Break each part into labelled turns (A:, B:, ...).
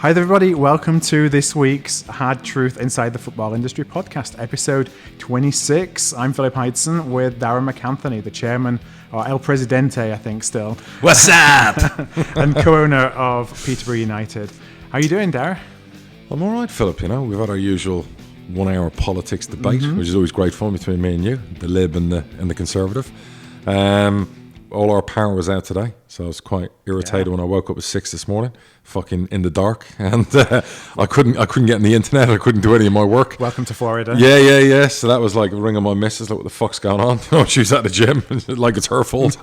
A: Hi there, everybody. Welcome to this week's Hard Truth Inside the Football Industry podcast, episode 26. I'm Philip Ideson with Darragh MacAnthony, the chairman, or El Presidente, I think, still.
B: What's up?
A: And co-owner of Peterborough United. How are you doing, Darragh?
B: I'm all right, Philip. You know, we've had our usual 1 hour politics debate, which is always great fun between me and you, the Lib and the Conservative. All our power was out today, so I was quite irritated when I woke up at 6 this morning, fucking in the dark, and I couldn't get on the internet. I couldn't do any of my work.
A: Welcome to Florida.
B: Yeah. So that was like ringing my missus, like, what the fuck's going on? You know, she was at the gym, like it's her fault.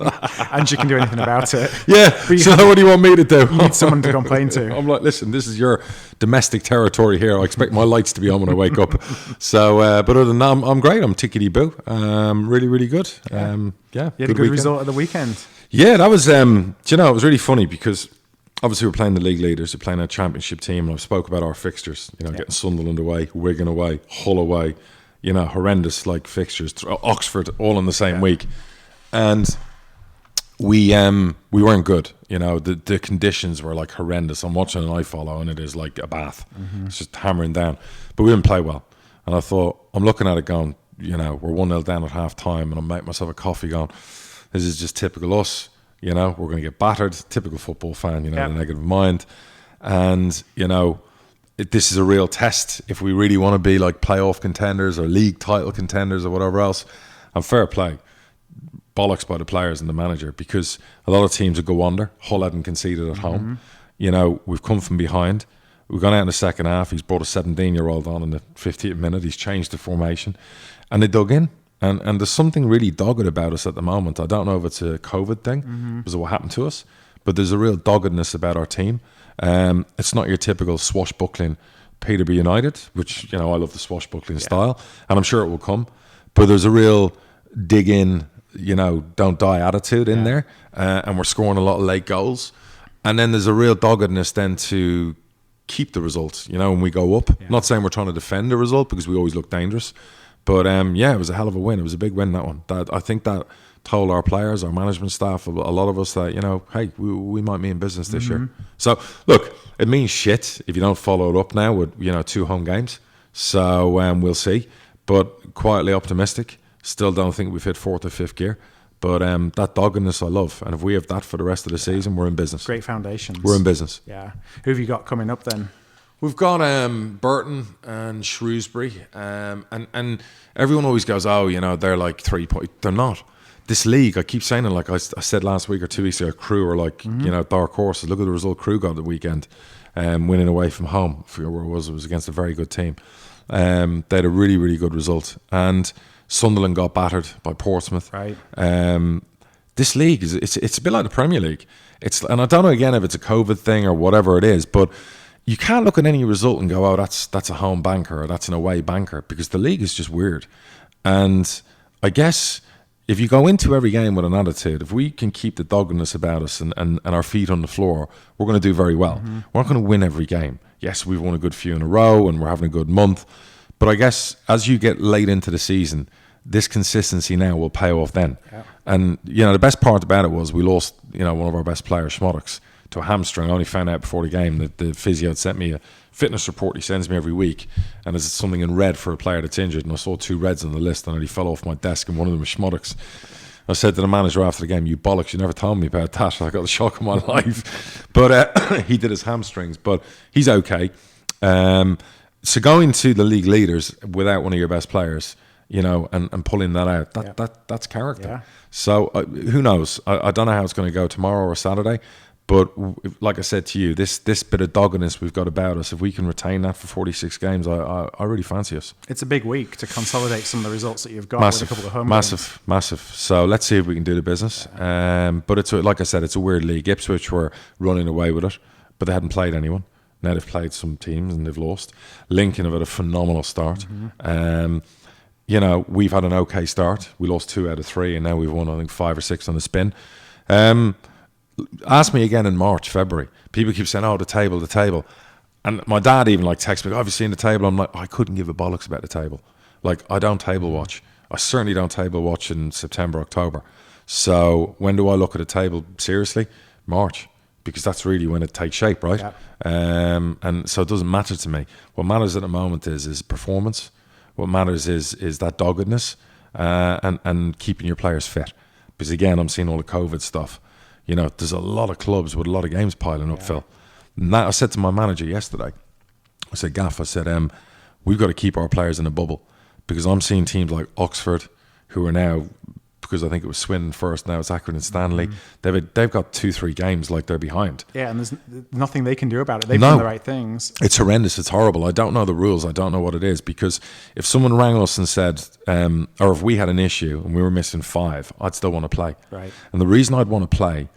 A: And she can do anything about it.
B: Yeah. So what do you want me to do?
A: You need someone to complain to.
B: I'm like, listen, this is your domestic territory here. I expect my lights to be on when I wake up. So, but other than that, I'm great. I'm tickety-boo. Really, really good. You had
A: a good result of the weekend.
B: Yeah, that was, it was really funny because obviously we're playing the league leaders, we're playing our championship team, and I spoke about our fixtures, getting Sunderland away, Wigan away, Hull away, horrendous like fixtures, Oxford all in the same week. And we weren't good. The conditions were like horrendous. I'm watching an iFollow and it is like a bath. It's just hammering down. But we didn't play well. And I thought, I'm looking at it going, we're 1-0 down at half time, and I'm making myself a coffee going, this is just typical us. We're going to get battered. Typical football fan, the negative mind. And, this is a real test if we really want to be like playoff contenders or league title contenders or whatever else. And fair play. Bollocks by the players and the manager, because a lot of teams would go under. Hull hadn't conceded at home. We've come from behind. We've gone out in the second half. He's brought a 17-year-old on in the 50th minute. He's changed the formation. And they dug in. And there's something really dogged about us at the moment. I don't know if it's a COVID thing because of what happened to us, but there's a real doggedness about our team. It's not your typical swashbuckling Peterborough United, which, I love the swashbuckling style, and I'm sure it will come. But there's a real dig in, don't die attitude in there, and we're scoring a lot of late goals. And then there's a real doggedness then to keep the results, when we go up. Not saying we're trying to defend the result because we always look dangerous. But it was a hell of a win. It was a big win, that one. I think that told our players, our management staff, a lot of us that, hey, we might be in business this year. So, look, it means shit if you don't follow it up now with, 2 home games. So, we'll see. But quietly optimistic. Still don't think we've hit 4th or 5th gear. But that doggedness I love. And if we have that for the rest of the season, we're in business.
A: Great foundations.
B: We're in business.
A: Yeah. Who have you got coming up then?
B: We've got Burton and Shrewsbury, and everyone always goes, they're like 3 points. They're not. This league, I keep saying it, like I said last week or 2 weeks ago, Crew are like, dark horses. Look at the result Crew got the weekend, winning away from home. I forget where it was against a very good team. They had a really, really good result. And Sunderland got battered by Portsmouth.
A: Right.
B: This league, it's a bit like the Premier League. And I don't know, again, if it's a COVID thing or whatever it is, but you can't look at any result and go, oh, that's a home banker or that's an away banker, because the league is just weird. And I guess if you go into every game with an attitude, if we can keep the doggedness about us and our feet on the floor, we're going to do very well. We're not going to win every game. Yes, we've won a good few in a row and we're having a good month. But I guess as you get late into the season, this consistency now will pay off then. Yeah. And, the best part about it was we lost, one of our best players, Schmoddix, to a hamstring. I only found out before the game that the physio had sent me a fitness report he sends me every week, and there's something in red for a player that's injured, and I saw 2 reds on the list and he fell off my desk, and one of them was Schmoddix. I said to the manager after the game, you bollocks, you never told me about that. I got the shock of my life. But he did his hamstrings, but he's okay. So going to the league leaders without one of your best players, and pulling that out, that's character. Yeah. So who knows? I don't know how it's going to go tomorrow or Saturday. But like I said to you, this bit of doggedness we've got about us, if we can retain that for 46 games, I really fancy us.
A: It's a big week to consolidate some of the results that you've got with a couple of home games.
B: Massive. So let's see if we can do the business. But it's like I said, it's a weird league. Ipswich were running away with it, but they hadn't played anyone. Now they've played some teams and they've lost. Lincoln have had a phenomenal start. We've had an okay start. We lost 2 out of 3, and now we've won, I think, 5 or 6 on the spin. Ask me again in March, February. People keep saying, the table. And my dad even texts me, have you seen the table? I'm like, I couldn't give a bollocks about the table. Like, I don't table watch. I certainly don't table watch in September, October. So when do I look at a table seriously? March. because that's really when it takes shape, right?
A: Yeah.
B: And so it doesn't matter to me. What matters at the moment is performance. What matters is that doggedness and keeping your players fit. Because again, I'm seeing all the COVID stuff. You know, there's a lot of clubs with a lot of games piling up, Phil. And that, I said to my manager yesterday, I said, Gaff, I said, we've got to keep our players in a bubble, because I'm seeing teams like Oxford who are now, because I think it was Swindon first, now it's Accrington and Stanley. They've got 2-3 games like they're behind.
A: Yeah, and there's nothing they can do about it. They've done the right things.
B: It's horrendous. It's horrible. I don't know the rules. I don't know what it is, because if someone rang us and said, or if we had an issue and we were missing 5, I'd still want to play.
A: Right.
B: And the reason I'd want to play,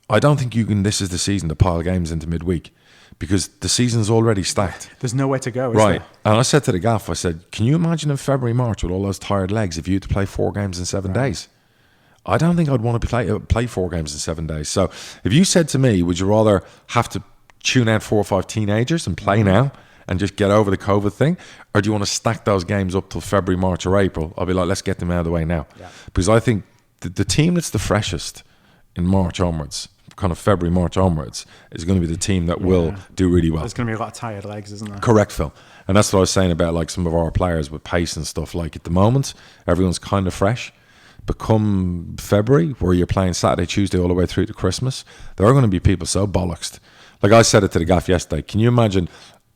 B: I don't think you can, this is the season to pile games into midweek, because the season's already stacked.
A: There's nowhere to go, is
B: right.
A: there?
B: And I said to the gaff, I said, can you imagine in February, March with all those tired legs if you had to play 4 games in 7 days? I don't think I'd want to play 4 games in 7 days. So if you said to me, would you rather have to tune out 4 or 5 teenagers and play now and just get over the COVID thing, or do you want to stack those games up till February, March or April? I'll be like, let's get them out of the way now. Yeah. Because I think the team that's the freshest in March onwards, kind of February, March onwards, is going to be the team that will do really well.
A: There's going to be a lot of tired legs, isn't there?
B: Correct, Phil. And that's what I was saying about like some of our players with pace and stuff. Like at the moment, everyone's kind of fresh. But come February, where you're playing Saturday, Tuesday, all the way through to Christmas, there are going to be people so bollocksed. Like I said it to the gaff yesterday. Can you imagine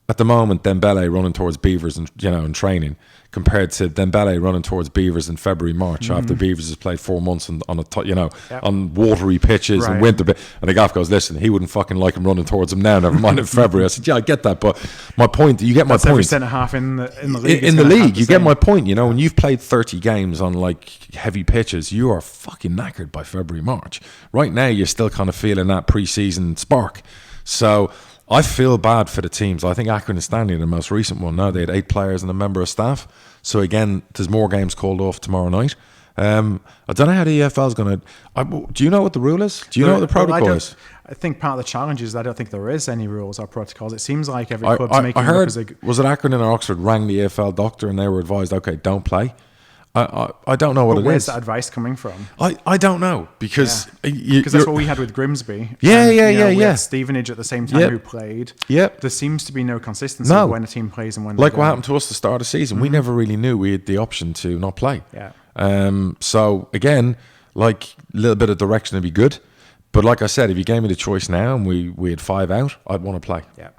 B: at the moment Dembele running towards Beavers and in training, compared to Dembele running towards Beavers in February, March, after Beavers has played 4 months on watery pitches and winter. And the gaff goes, listen, he wouldn't fucking like him running towards him now, never mind in February. I said, yeah, I get that, but my point, you get my point.
A: Every centre half in the league.
B: In the league, you get my point. You know, when you've played 30 games on like heavy pitches, you are fucking knackered by February, March. Right now, you're still kind of feeling that pre-season spark. So I feel bad for the teams. I think Accrington and Stanley, the most recent one, now they had 8 players and a member of staff. So again, there's more games called off tomorrow night. I don't know how the EFL is going to... Do you know what the rule is? Do you know what the protocol is?
A: I think part of the challenge is I don't think there is any rules or protocols. It seems like every club's making
B: I heard,
A: up as a...
B: Was it Accrington or Oxford rang the EFL doctor and they were advised, okay, don't play? I don't know what it is.
A: Where's that advice coming from?
B: I don't know, because
A: that's what we had with Grimsby.
B: We had
A: Stevenage at the same time who played.
B: Yep.
A: There seems to be no consistency when a team plays and when
B: like what happened to us at the start of the season. We never really knew we had the option to not play.
A: Yeah.
B: So again, like a little bit of direction would be good. But like I said, if you gave me the choice now and we had 5 out, I'd want to play.
A: Yeah.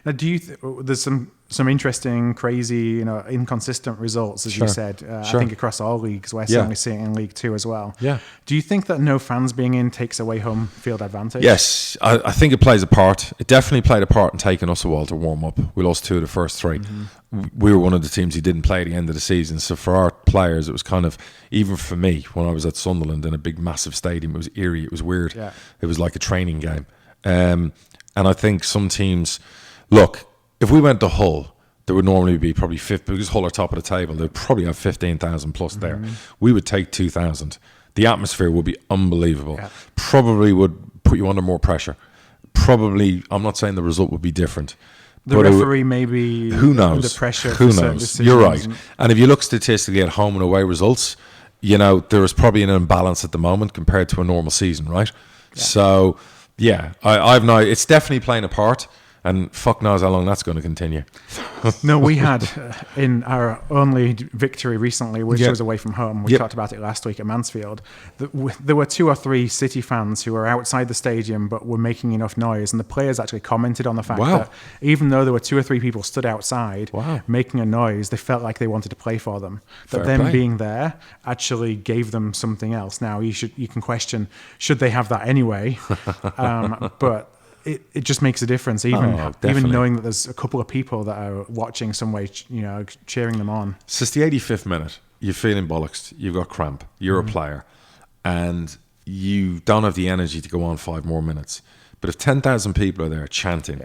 A: Now, do you? There's some interesting, crazy, inconsistent results, as you said. I think across all leagues. We're certainly seeing it in League 2 as well.
B: Yeah.
A: Do you think that no fans being in takes away home field advantage?
B: Yes, I think it plays a part. It definitely played a part in taking us a while to warm up. We lost 2 of the first 3. We were one of the teams who didn't play at the end of the season. So for our players, it was kind of, even for me, when I was at Sunderland in a big, massive stadium, it was eerie. It was weird. Yeah. It was like a training game. And I think some teams... Look, if we went to Hull, there would normally be probably 50, because Hull are top of the table, they'd probably have 15,000 plus there. We would take 2,000. The atmosphere would be unbelievable. Yeah. Probably would put you under more pressure. Probably, I'm not saying the result would be different.
A: The referee maybe
B: who knows?
A: Under pressure.
B: Who knows? You're right. And if you look statistically at home and away results, there is probably an imbalance at the moment compared to a normal season, right? Yeah. So, I've no. It's definitely playing a part. And fuck knows how long that's going to continue.
A: No, we had in our only victory recently, which was away from home. We talked about it last week at Mansfield. There were 2 or 3 City fans who were outside the stadium but were making enough noise. And the players actually commented on the fact that even though there were 2 or 3 people stood outside making a noise, they felt like they wanted to play for them. That them being there actually gave them something else. Now, you can question, should they have that anyway? But... It just makes a difference, even knowing that there's a couple of people that are watching some way, cheering them on.
B: So it's the 85th minute. You're feeling bollocks. You've got cramp. You're a player. And you don't have the energy to go on 5 more minutes. But if 10,000 people are there chanting,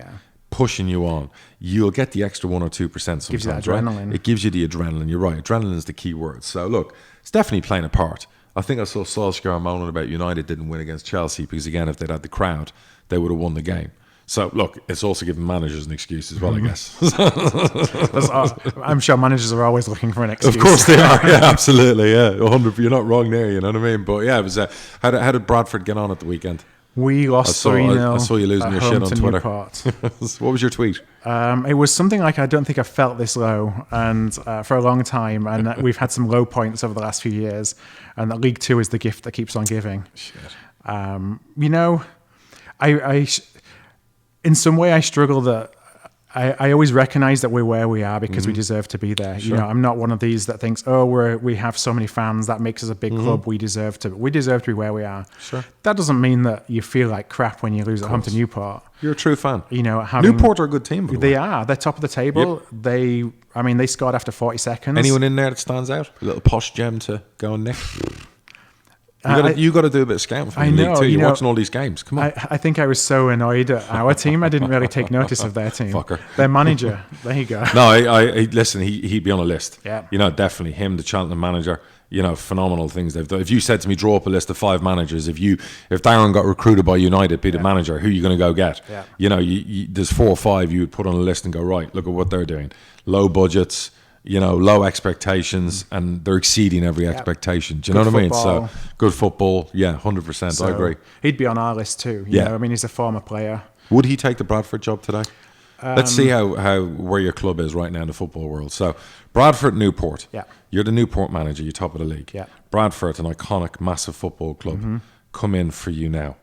B: pushing you on, you'll get the extra 1 or 2% sometimes.
A: Gives you that adrenaline.
B: Right? It gives you the adrenaline. You're right. Adrenaline is the key word. So look, it's definitely playing a part. I think I saw Solskjaer moaning about United didn't win against Chelsea because, again, if they'd had the crowd, they would have won the game. So, look, it's also giving managers an excuse as well, I guess.
A: I'm sure managers are always looking for an excuse.
B: Of course they are, yeah, absolutely, yeah. 100, you're not wrong there, you know what I mean? But, yeah, it was. How did Bradford get on at the weekend?
A: We lost 3-0.
B: I saw you losing your shit on Twitter. What was your tweet?
A: It was something like, I don't think I've felt this low and for a long time. And we've had some low points over the last few years. And that League Two is the gift that keeps on giving.
B: Shit.
A: You know, I in some way I struggle that I always recognize that we're where we are because we deserve to be there. Sure. You know, I'm not one of these that thinks, oh, we have so many fans, that makes us a big club. We deserve to be where we are.
B: Sure.
A: That doesn't mean that you feel like crap when you lose at home to Newport.
B: You're a true fan.
A: You know,
B: Newport are a good team. By the way.
A: They are. They're top of the table.
B: Yep.
A: They scored after 40 seconds.
B: Anyone in there that stands out? A little posh gem to go and nick. You got to do a bit of scouting for the League Two. You're watching all these games. Come on.
A: I think I was so annoyed at our team. I didn't really take notice of their team.
B: Fucker.
A: Their manager. There you go.
B: No, I listen. He'd be on a list.
A: Yeah.
B: You know, definitely him, the Cheltenham manager. You know, phenomenal things they've done. If you said to me, draw up a list of 5 managers. If Darragh got recruited by United, be the manager, who are you going to go get?
A: Yeah.
B: You know, there's 4 or 5 you would put on a list and go, right, look at what they're doing. Low budgets. You know, low expectations, and they're exceeding every expectation. Do you know what I mean? So good football, 100%. So I agree.
A: He'd be on our list too. You know? I mean, he's a former player.
B: Would he take the Bradford job today? Let's see how where your club is right now in the football world. So Bradford, Newport.
A: Yeah,
B: you're the Newport manager. You're top of the league.
A: Yeah,
B: Bradford, an iconic, massive football club, come in for you now.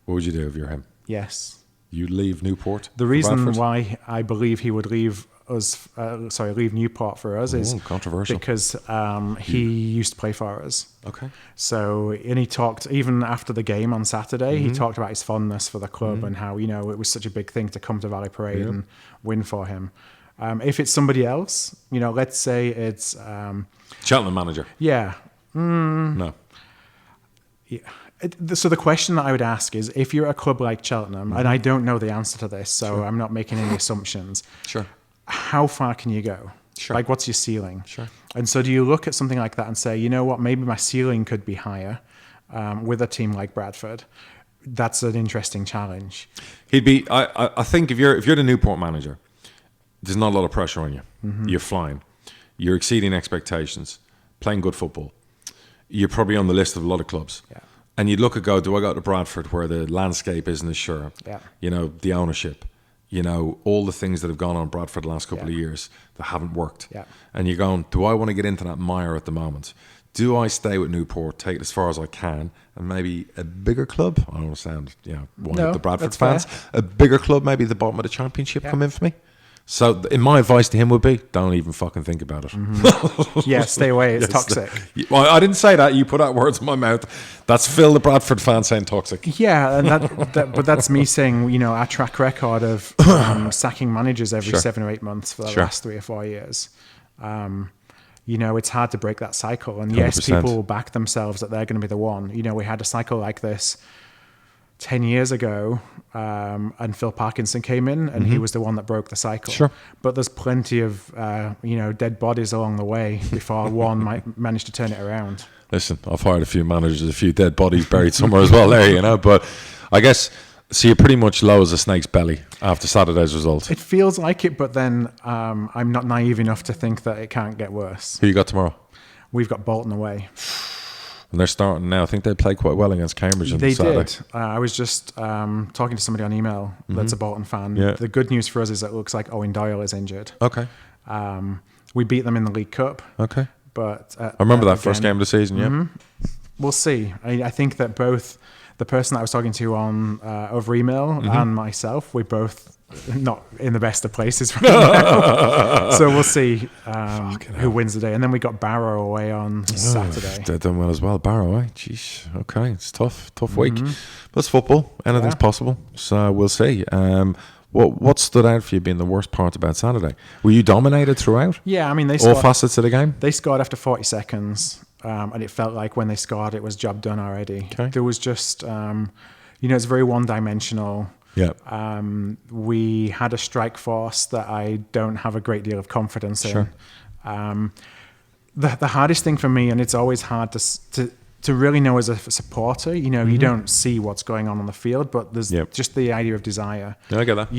B: What would you do if you're him?
A: Yes,
B: you'd leave Newport.
A: The reason why I believe he would leave leave Newport for us is
B: controversial
A: because he used to play for us.
B: Okay.
A: So, and he talked even after the game on Saturday. He talked about his fondness for the club and how it was such a big thing to come to Valley Parade and win for him. If it's somebody else, let's say it's
B: Cheltenham manager.
A: Yeah.
B: No.
A: Yeah. So the question that I would ask is, if you're a club like Cheltenham, and I don't know the answer to this, so I'm not making any assumptions.
B: Sure.
A: How far can you go?
B: Sure.
A: Like, what's your ceiling?
B: Sure.
A: And so do you look at something like that and say, you know what, maybe my ceiling could be higher with a team like Bradford? That's an interesting challenge.
B: He'd be. I think if you're the Newport manager, there's not a lot of pressure on you. You're flying. You're exceeding expectations. Playing good football. You're probably on the list of a lot of clubs.
A: Yeah.
B: And you'd look at do I go to Bradford where the landscape isn't as sure?
A: Yeah.
B: The ownership. All the things that have gone on Bradford the last couple of years that haven't worked.
A: Yeah.
B: And you're going, do I want to get into that mire at the moment? Do I stay with Newport, take it as far as I can, and maybe a bigger club? I don't want to sound, one of the Bradford fans. Fair. A bigger club, maybe the bottom of the championship come in for me? So my advice to him would be, don't even fucking think about it.
A: Yeah, stay away. It's toxic.
B: Well, I didn't say that. You put out words in my mouth. That's Phil, the Bradford fan, saying toxic.
A: Yeah, and but that's me saying, our track record of sacking managers every 7 or 8 months for the last 3 or 4 years. It's hard to break that cycle. And yes,
B: 100%.
A: people will back themselves that they're going to be the one. We had a cycle like this 10 years ago, and Phil Parkinson came in, and he was the one that broke the cycle.
B: Sure.
A: But there's plenty of, dead bodies along the way before one might manage to turn it around.
B: Listen, I've hired a few managers, a few dead bodies buried somewhere as well there, But I guess, so you're pretty much low as a snake's belly after Saturday's result.
A: It feels like it, but then I'm not naive enough to think that it can't get worse.
B: Who you got tomorrow?
A: We've got Bolton away.
B: And they're starting now. I think they played quite well against Cambridge on Saturday.
A: Did. I was just talking to somebody on email that's a Bolton fan.
B: Yeah.
A: The good news for us is that it looks like Owen Doyle is injured.
B: Okay.
A: We beat them in the League Cup.
B: Okay.
A: But
B: I remember that first game of the season, yeah.
A: We'll see. I think that both the person that I was talking to on over email and myself, we're both not in the best of places right now. So we'll see who wins the day. And then we got Barrow away on Saturday.
B: They're done well as well. Barrow, eh? Jeez. Okay. It's tough week. But it's football. Anything's possible. So we'll see. What stood out for you being the worst part about Saturday? Were you dominated throughout?
A: Yeah, I mean,
B: all facets of the game?
A: They scored after 40 seconds. And it felt like when they scored, it was job done already.
B: Okay.
A: There was just, it's very one-dimensional.
B: Yeah.
A: We had a strike force that I don't have a great deal of confidence in. The hardest thing for me, and it's always hard to really know as a supporter, you don't see what's going on the field, but there's just the idea of desire.
B: Yeah, I get that.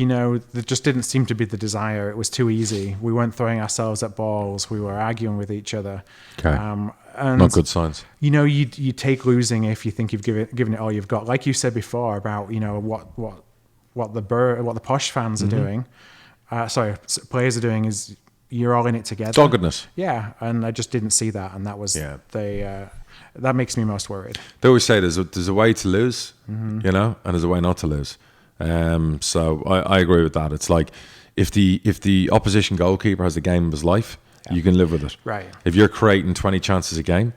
A: There just didn't seem to be the desire. It was too easy. We weren't throwing ourselves at balls. We were arguing with each other.
B: Okay.
A: And,
B: not good signs.
A: You know, you take losing if you think you've given it all you've got. Like you said before about, you know, what the posh fans are doing. Players are doing is you're all in it together.
B: Doggedness.
A: Yeah, and I just didn't see that, and that was that makes me most worried.
B: They always say there's a way to lose, you know, and there's a way not to lose. So I agree with that. It's like if the opposition goalkeeper has the game of his life, you can live with it.
A: Right.
B: If you're creating 20 chances a game,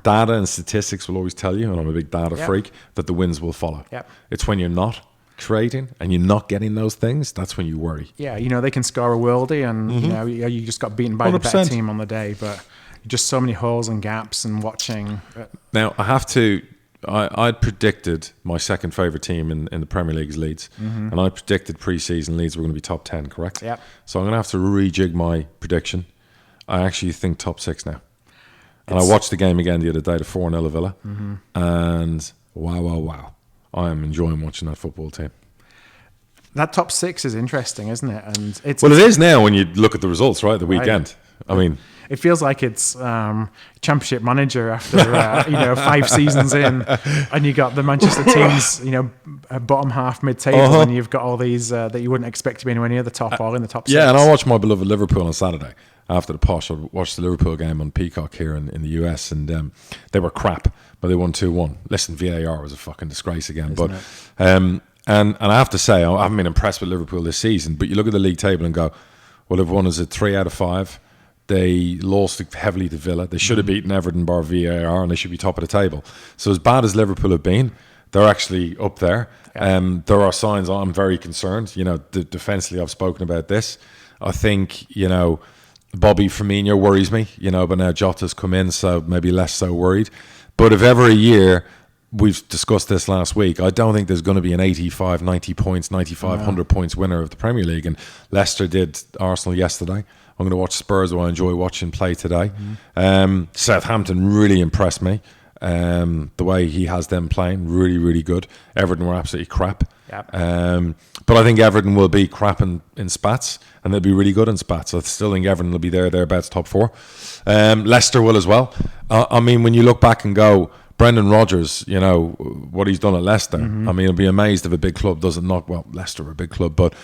B: data and statistics will always tell you, and I'm a big data freak, that the wins will follow. It's when you're not creating and you're not getting those things, that's when you worry.
A: Yeah, you know, they can score a worldie and you know, you just got beaten by 100%. The better team on the day, but just so many holes and gaps and watching.
B: Now, I'd predicted my second favourite team in the Premier League is Leeds, and I predicted pre-season Leeds were going to be top 10, correct?
A: Yep.
B: So I'm going to have to rejig my prediction. I actually think top 6 now. And I watched the game again the other day, the 4-0 of Villa, and wow. I am enjoying watching that football team.
A: That top 6 is interesting, isn't it? And
B: it is now when you look at the results, right? The weekend. I mean,
A: it feels like it's Championship Manager after 5 seasons in, and you got the Manchester teams, you know, bottom half, mid-table, and you've got all these that you wouldn't expect to be anywhere near the top or in the top 6.
B: Yeah, and I watched my beloved Liverpool on Saturday after the posh. I watched the Liverpool game on Peacock here in the US, and they were crap, but they won 2-1. Listen, VAR was a fucking disgrace again, but and I have to say I haven't been impressed with Liverpool this season. But you look at the league table and go, well, they've won as a 3 out of 5. They lost heavily to Villa. They should have beaten Everton bar VAR, and they should be top of the table. So as bad as Liverpool have been, they're actually up there. There are signs. I'm very concerned. You know, defensively, I've spoken about this. I think, you know, Bobby Firmino worries me, you know, but now Jota's come in, so maybe less so worried. But if ever a year, we've discussed this last week, I don't think there's going to be an 85, 90 points, 95, 100 points winner of the Premier League. And Leicester did Arsenal yesterday. I'm going to watch Spurs, who I enjoy watching play today. Southampton really impressed me. The way he has them playing, really, really good. Everton were absolutely crap. But I think Everton will be crap in spats, and they'll be really good in spats. I still think Everton will be thereabouts top 4. Leicester will as well. I mean, when you look back and go, Brendan Rodgers, you know, what he's done at Leicester, I mean, I'll be amazed if a big club doesn't knock, well, Leicester are a big club, but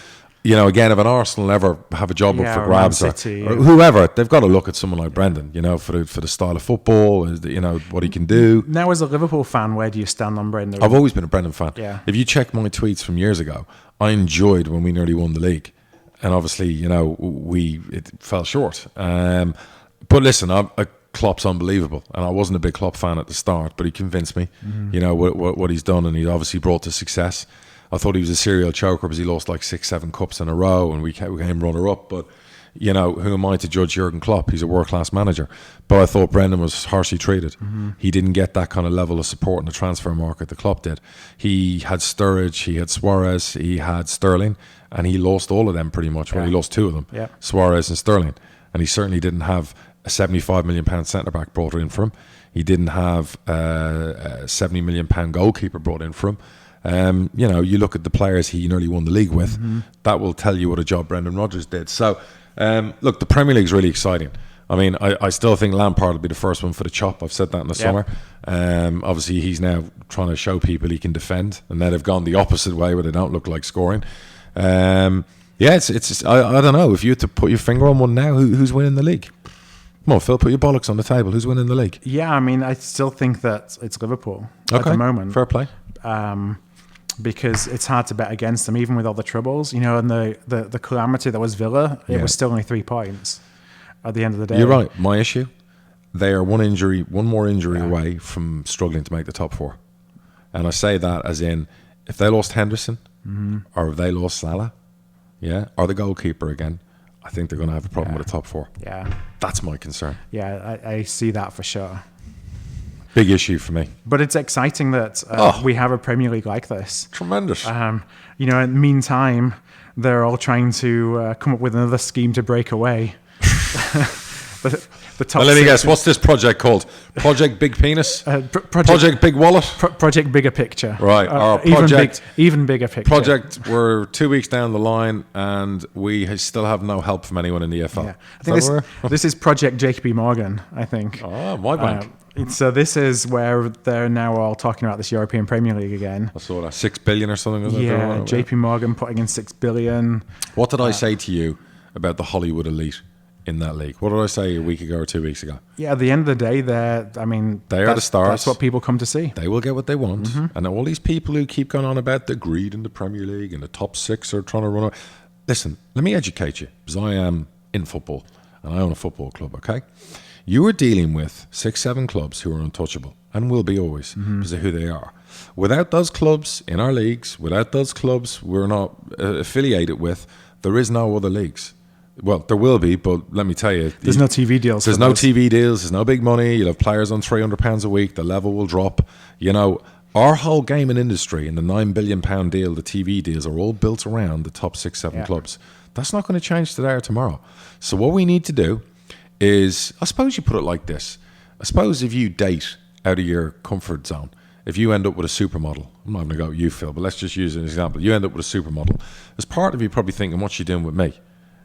B: you know, again, if an Arsenal ever have a job up for grabs or whoever, they've got to look at someone like Brendan, you know, for the style of football, you know, what he can do.
A: Now, as a Liverpool fan, where do you stand on Brendan?
B: I've always been a Brendan fan.
A: Yeah.
B: If you check my tweets from years ago, I enjoyed when we nearly won the league. And obviously, you know, it fell short. But listen, Klopp's unbelievable. And I wasn't a big Klopp fan at the start, but he convinced me, you know, what he's done. And he obviously brought to success. I thought he was a serial choker because he lost like 6-7 cups in a row, and we came runner-up. But, you know, who am I to judge Jurgen Klopp? He's a world-class manager. But I thought Brendan was harshly treated. He didn't get that kind of level of support in the transfer market that Klopp did. He had Sturridge, he had Suarez, he had Sterling, and he lost all of them pretty much. Well, he lost 2 of them, Suarez and Sterling. And he certainly didn't have a £75 million centre-back brought in for him. He didn't have a £70 million goalkeeper brought in for him. You know, you look at the players he nearly won the league with, that will tell you what a job Brendan Rodgers did. So, look, the Premier League is really exciting. I mean, I still think Lampard will be the first one for the chop. I've said that in the summer. Obviously, he's now trying to show people he can defend, and then they've gone the opposite way where they don't look like scoring. It's I don't know. If you had to put your finger on one now, who's winning the league? Come on, Phil, put your bollocks on the table. Who's winning the league?
A: Yeah, I mean, I still think that it's Liverpool at the moment.
B: Fair play.
A: Because it's hard to bet against them, even with all the troubles, you know, and the calamity that was Villa, it was still only 3 points at the end of the day.
B: You're right. My issue, they are one more injury away from struggling to make the top 4. And I say that as in, if they lost Henderson, or if they lost Salah, or the goalkeeper again, I think they're going to have a problem with the top 4. Yeah. That's my concern.
A: Yeah, I see that for sure.
B: Big issue for me.
A: But it's exciting that we have a Premier League like this.
B: Tremendous.
A: You know, in the meantime, they're all trying to come up with another scheme to break away. the top.
B: Well, let me guess. What's this project called? Project Big Penis? Project Big Wallet?
A: Project Bigger Picture.
B: Right. Our project,
A: even bigger picture.
B: Project, we're 2 weeks down the line and we still have no help from anyone in the EFL.
A: Yeah. I think this is Project JP Morgan, I think.
B: Oh, my bank.
A: So this is where they're now all talking about this European Premier League again.
B: I saw that, 6 billion or something.
A: Yeah, JP Morgan putting in 6 billion.
B: What did I say to you about the Hollywood elite in that league? What did I say a week ago or 2 weeks ago?
A: Yeah, at the end of the day, they are the
B: stars.
A: That's what people come to see.
B: They will get what they want. And all these people who keep going on about the greed in the Premier League and the top six are trying to run away. Listen, let me educate you, because I am in football and I own a football club, okay? You are dealing with 6-7 clubs who are untouchable and will be always because of who they are. Without those clubs in our leagues, without those clubs we're not affiliated with, there is no other leagues. Well, there will be, but let me tell you,
A: there's no TV deals.
B: There's no TV deals. There's no big money. You'll have players on £300 a week. The level will drop. You know, our whole gaming industry and the £9 billion deal, the TV deals, are all built around the top 6-7 clubs. That's not going to change today or tomorrow. So what we need to do is, I suppose you put it like this. I suppose if you date out of your comfort zone, if you end up with a supermodel, I'm not going to go with you, Phil, but let's just use an example. You end up with a supermodel. There's part of you probably thinking, what's she doing with me?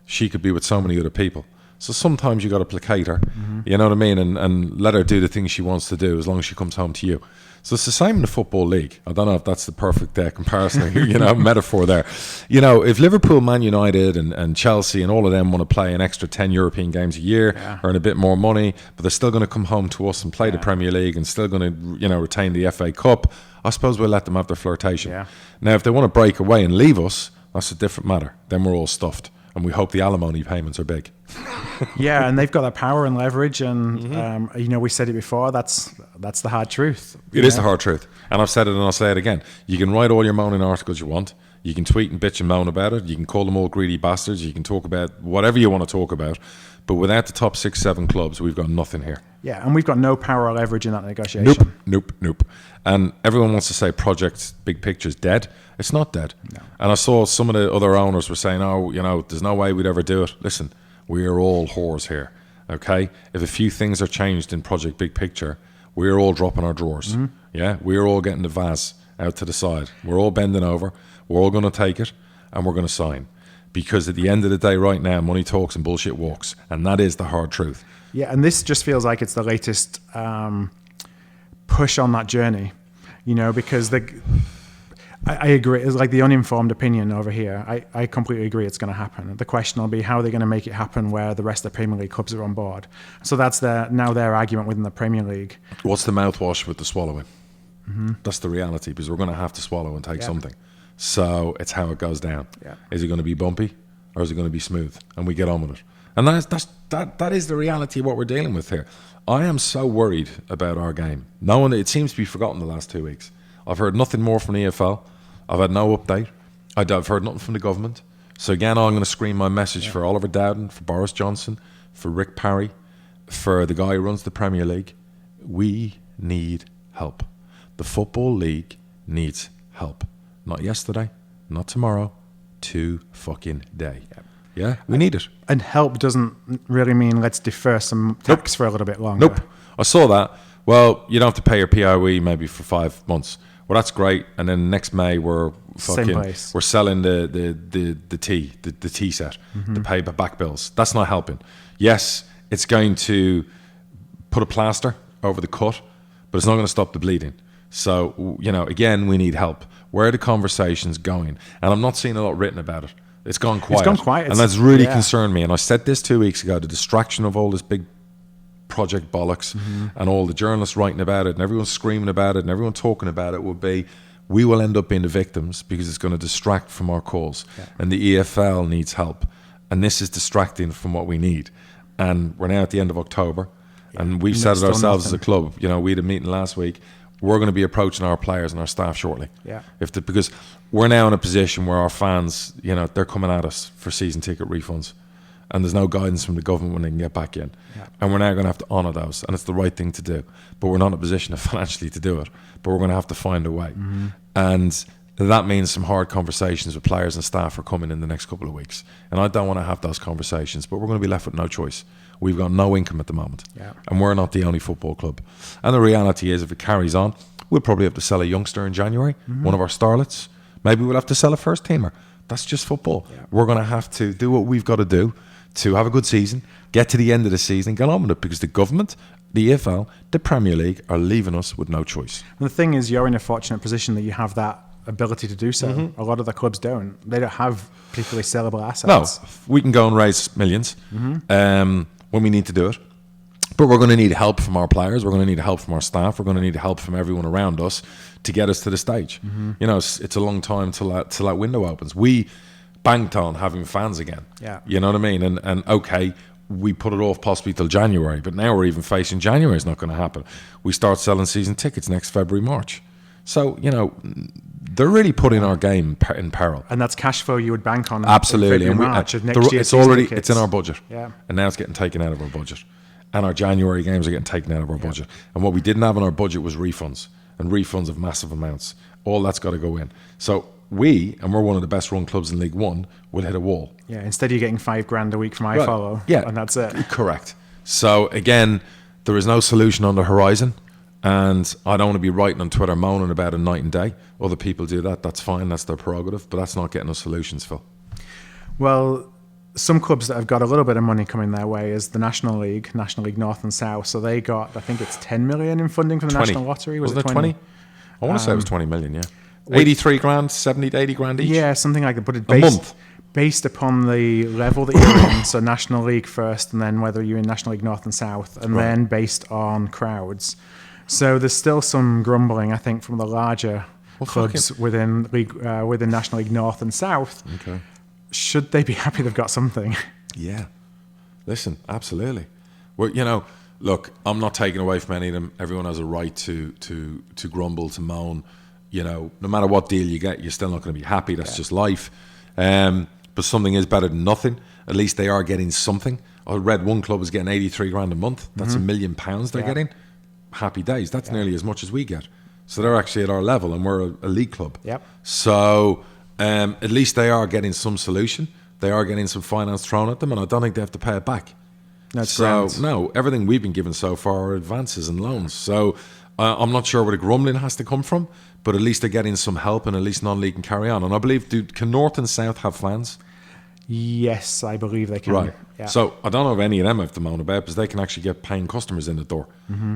B: She could be with so many other people. So sometimes you got to placate her, you know what I mean, and let her do the things she wants to do as long as she comes home to you. So it's the same in the Football League. I don't know if that's the perfect comparison, metaphor there. You know, if Liverpool, Man United and Chelsea and all of them want to play an extra 10 European games a year, earn a bit more money, but they're still going to come home to us and play the Premier League and still going to, retain the FA Cup, I suppose we'll let them have their flirtation. Yeah. Now, if they want to break away and leave us, that's a different matter. Then we're all stuffed. And we hope the alimony payments are big.
A: Yeah, and they've got that power and leverage, and we said it before. That's the hard truth.
B: It is the hard truth, and I've said it, and I'll say it again. You can write all your moaning articles you want. You can tweet and bitch and moan about it. You can call them all greedy bastards. You can talk about whatever you want to talk about. But without the top 6-7 clubs, we've got nothing here.
A: Yeah, and we've got no power or leverage in that negotiation.
B: Nope. And everyone wants to say Project Big Picture's dead. It's not dead. No. And I saw some of the other owners were saying, there's no way we'd ever do it. Listen, we are all whores here, okay? If a few things are changed in Project Big Picture, we're all dropping our drawers. Yeah, we're all getting the vase out to the side. We're all bending over. We're all going to take it, and we're going to sign. Because at the end of the day right now, money talks and bullshit walks. And that is the hard truth.
A: Yeah, and this just feels like it's the latest push on that journey, because I agree. It's like the uninformed opinion over here. I completely agree it's going to happen. The question will be how they're going to make it happen where the rest of the Premier League clubs are on board. So that's their argument within the Premier League.
B: What's the mouthwash with the swallowing? That's the reality, because we're going to have to swallow and take something. So it's how it goes down. Yeah. Is it going to be bumpy or is it going to be smooth? And we get on with it. And that is the reality of what we're dealing with here. I am so worried about our game. It seems to be forgotten the last 2 weeks. I've heard nothing more from the EFL. I've had no update. I've heard nothing from the government. So again, I'm going to screen my message for Oliver Dowden, for Boris Johnson, for Rick Parry, for the guy who runs the Premier League. We need help. The Football League needs help. Not yesterday, not tomorrow, today. Yeah, we need it.
A: And help doesn't really mean let's defer some tax for a little bit longer.
B: Nope. I saw that. Well, you don't have to pay your POE maybe for 5 months. Well, that's great. And then next May we're selling the tea set to pay back bills. That's not helping. Yes, it's going to put a plaster over the cut, but it's not going to stop the bleeding. So, again, we need help. Where are the conversations going? And I'm not seeing a lot written about it. It's gone quiet. And that's really concerned me. And I said this 2 weeks ago, the distraction of all this big project bollocks and all the journalists writing about it and everyone screaming about it and everyone talking about it would be, we will end up being the victims because it's going to distract from our cause. Yeah. And the EFL needs help. And this is distracting from what we need. And we're now at the end of October. Yeah. And we've said it ourselves as a club. We had a meeting last week. We're going to be approaching our players and our staff shortly. Yeah. Because we're now in a position where our fans, they're coming at us for season ticket refunds. And there's no guidance from the government when they can get back in. Yeah. And we're now going to have to honour those. And it's the right thing to do. But we're not in a position financially to do it. But we're going to have to find a way. And that means some hard conversations with players and staff are coming in the next couple of weeks. And I don't want to have those conversations, but we're going to be left with no choice. We've got no income at the moment.
A: Yeah.
B: And we're not the only football club. And the reality is, if it carries on, we'll probably have to sell a youngster in January, one of our starlets. Maybe we'll have to sell a first teamer. That's just football. Yeah. We're going to have to do what we've got to do to have a good season, get to the end of the season, get on with it, because the government, the EFL, the Premier League are leaving us with no choice.
A: And the thing is, you're in a fortunate position that you have that ability to do so. A lot of the clubs don't. They don't have particularly sellable assets.
B: No, we can go and raise millions when we need to do it. But we're going to need help from our players. We're going to need help from our staff. We're going to need help from everyone around us to get us to the stage. You know, it's a long time till that window opens. We banked on having fans again.
A: Yeah.
B: You know what I mean? And okay, we put it off possibly till January, but now we're even facing January is not going to happen. We start selling season tickets next February, March. So, you know, they're really putting our game in peril.
A: And that's cash flow you would bank on.
B: Absolutely.
A: In February, March of next year.
B: It's in our budget.
A: Yeah.
B: And now it's getting taken out of our budget. And our January games are getting taken out of our budget. And what we didn't have in our budget was refunds, and refunds of massive amounts. All that's got to go in. So and we're one of the best run clubs in League One, will hit a wall.
A: Yeah, instead you're getting $5,000 a week from iFollow.
B: Right. Yeah.
A: And that's it.
B: Correct. So again, there is no solution on the horizon. And I don't want to be writing on Twitter moaning about it night and day. Other people do that. That's fine. That's their prerogative. But that's not getting us solutions, Phil.
A: Well, some clubs that have got a little bit of money coming their way is the National League North and South. So they got, I think it's 10 million in funding from the
B: 20.
A: National Lottery.
B: Was it 20? I want to say it was 20 million, yeah. 83 grand, 70 to 80 grand each?
A: Yeah, something like that. But
B: a month.
A: Based upon the level that you're in, so National League first, and then whether you're in National League North and South, and then based on crowds. So there's still some grumbling, I think, from the larger clubs within National League North and South.
B: Okay.
A: Should they be happy they've got something?
B: Yeah. Listen, absolutely. Well, you know, look, I'm not taking away from any of them. Everyone has a right to grumble, to moan. You know, no matter what deal you get, you're still not going to be happy. That's just life. But something is better than nothing. At least they are getting something. I read one club was getting 83 grand a month. That's £1 million they're getting. Happy days. That's nearly as much as we get. So they're actually at our level, and we're a league club.
A: Yep.
B: So at least they are getting some solution. They are getting some finance thrown at them, and I don't think they have to pay it back.
A: That's
B: no, everything we've been given so far are advances and loans. So I'm not sure where the grumbling has to come from, but at least they're getting some help, and at least non-league can carry on. And I believe, can North and South have fans?
A: Yes, I believe they can.
B: Right.
A: Yeah.
B: So I don't know if any of them have to moan about, because they can actually get paying customers in the door.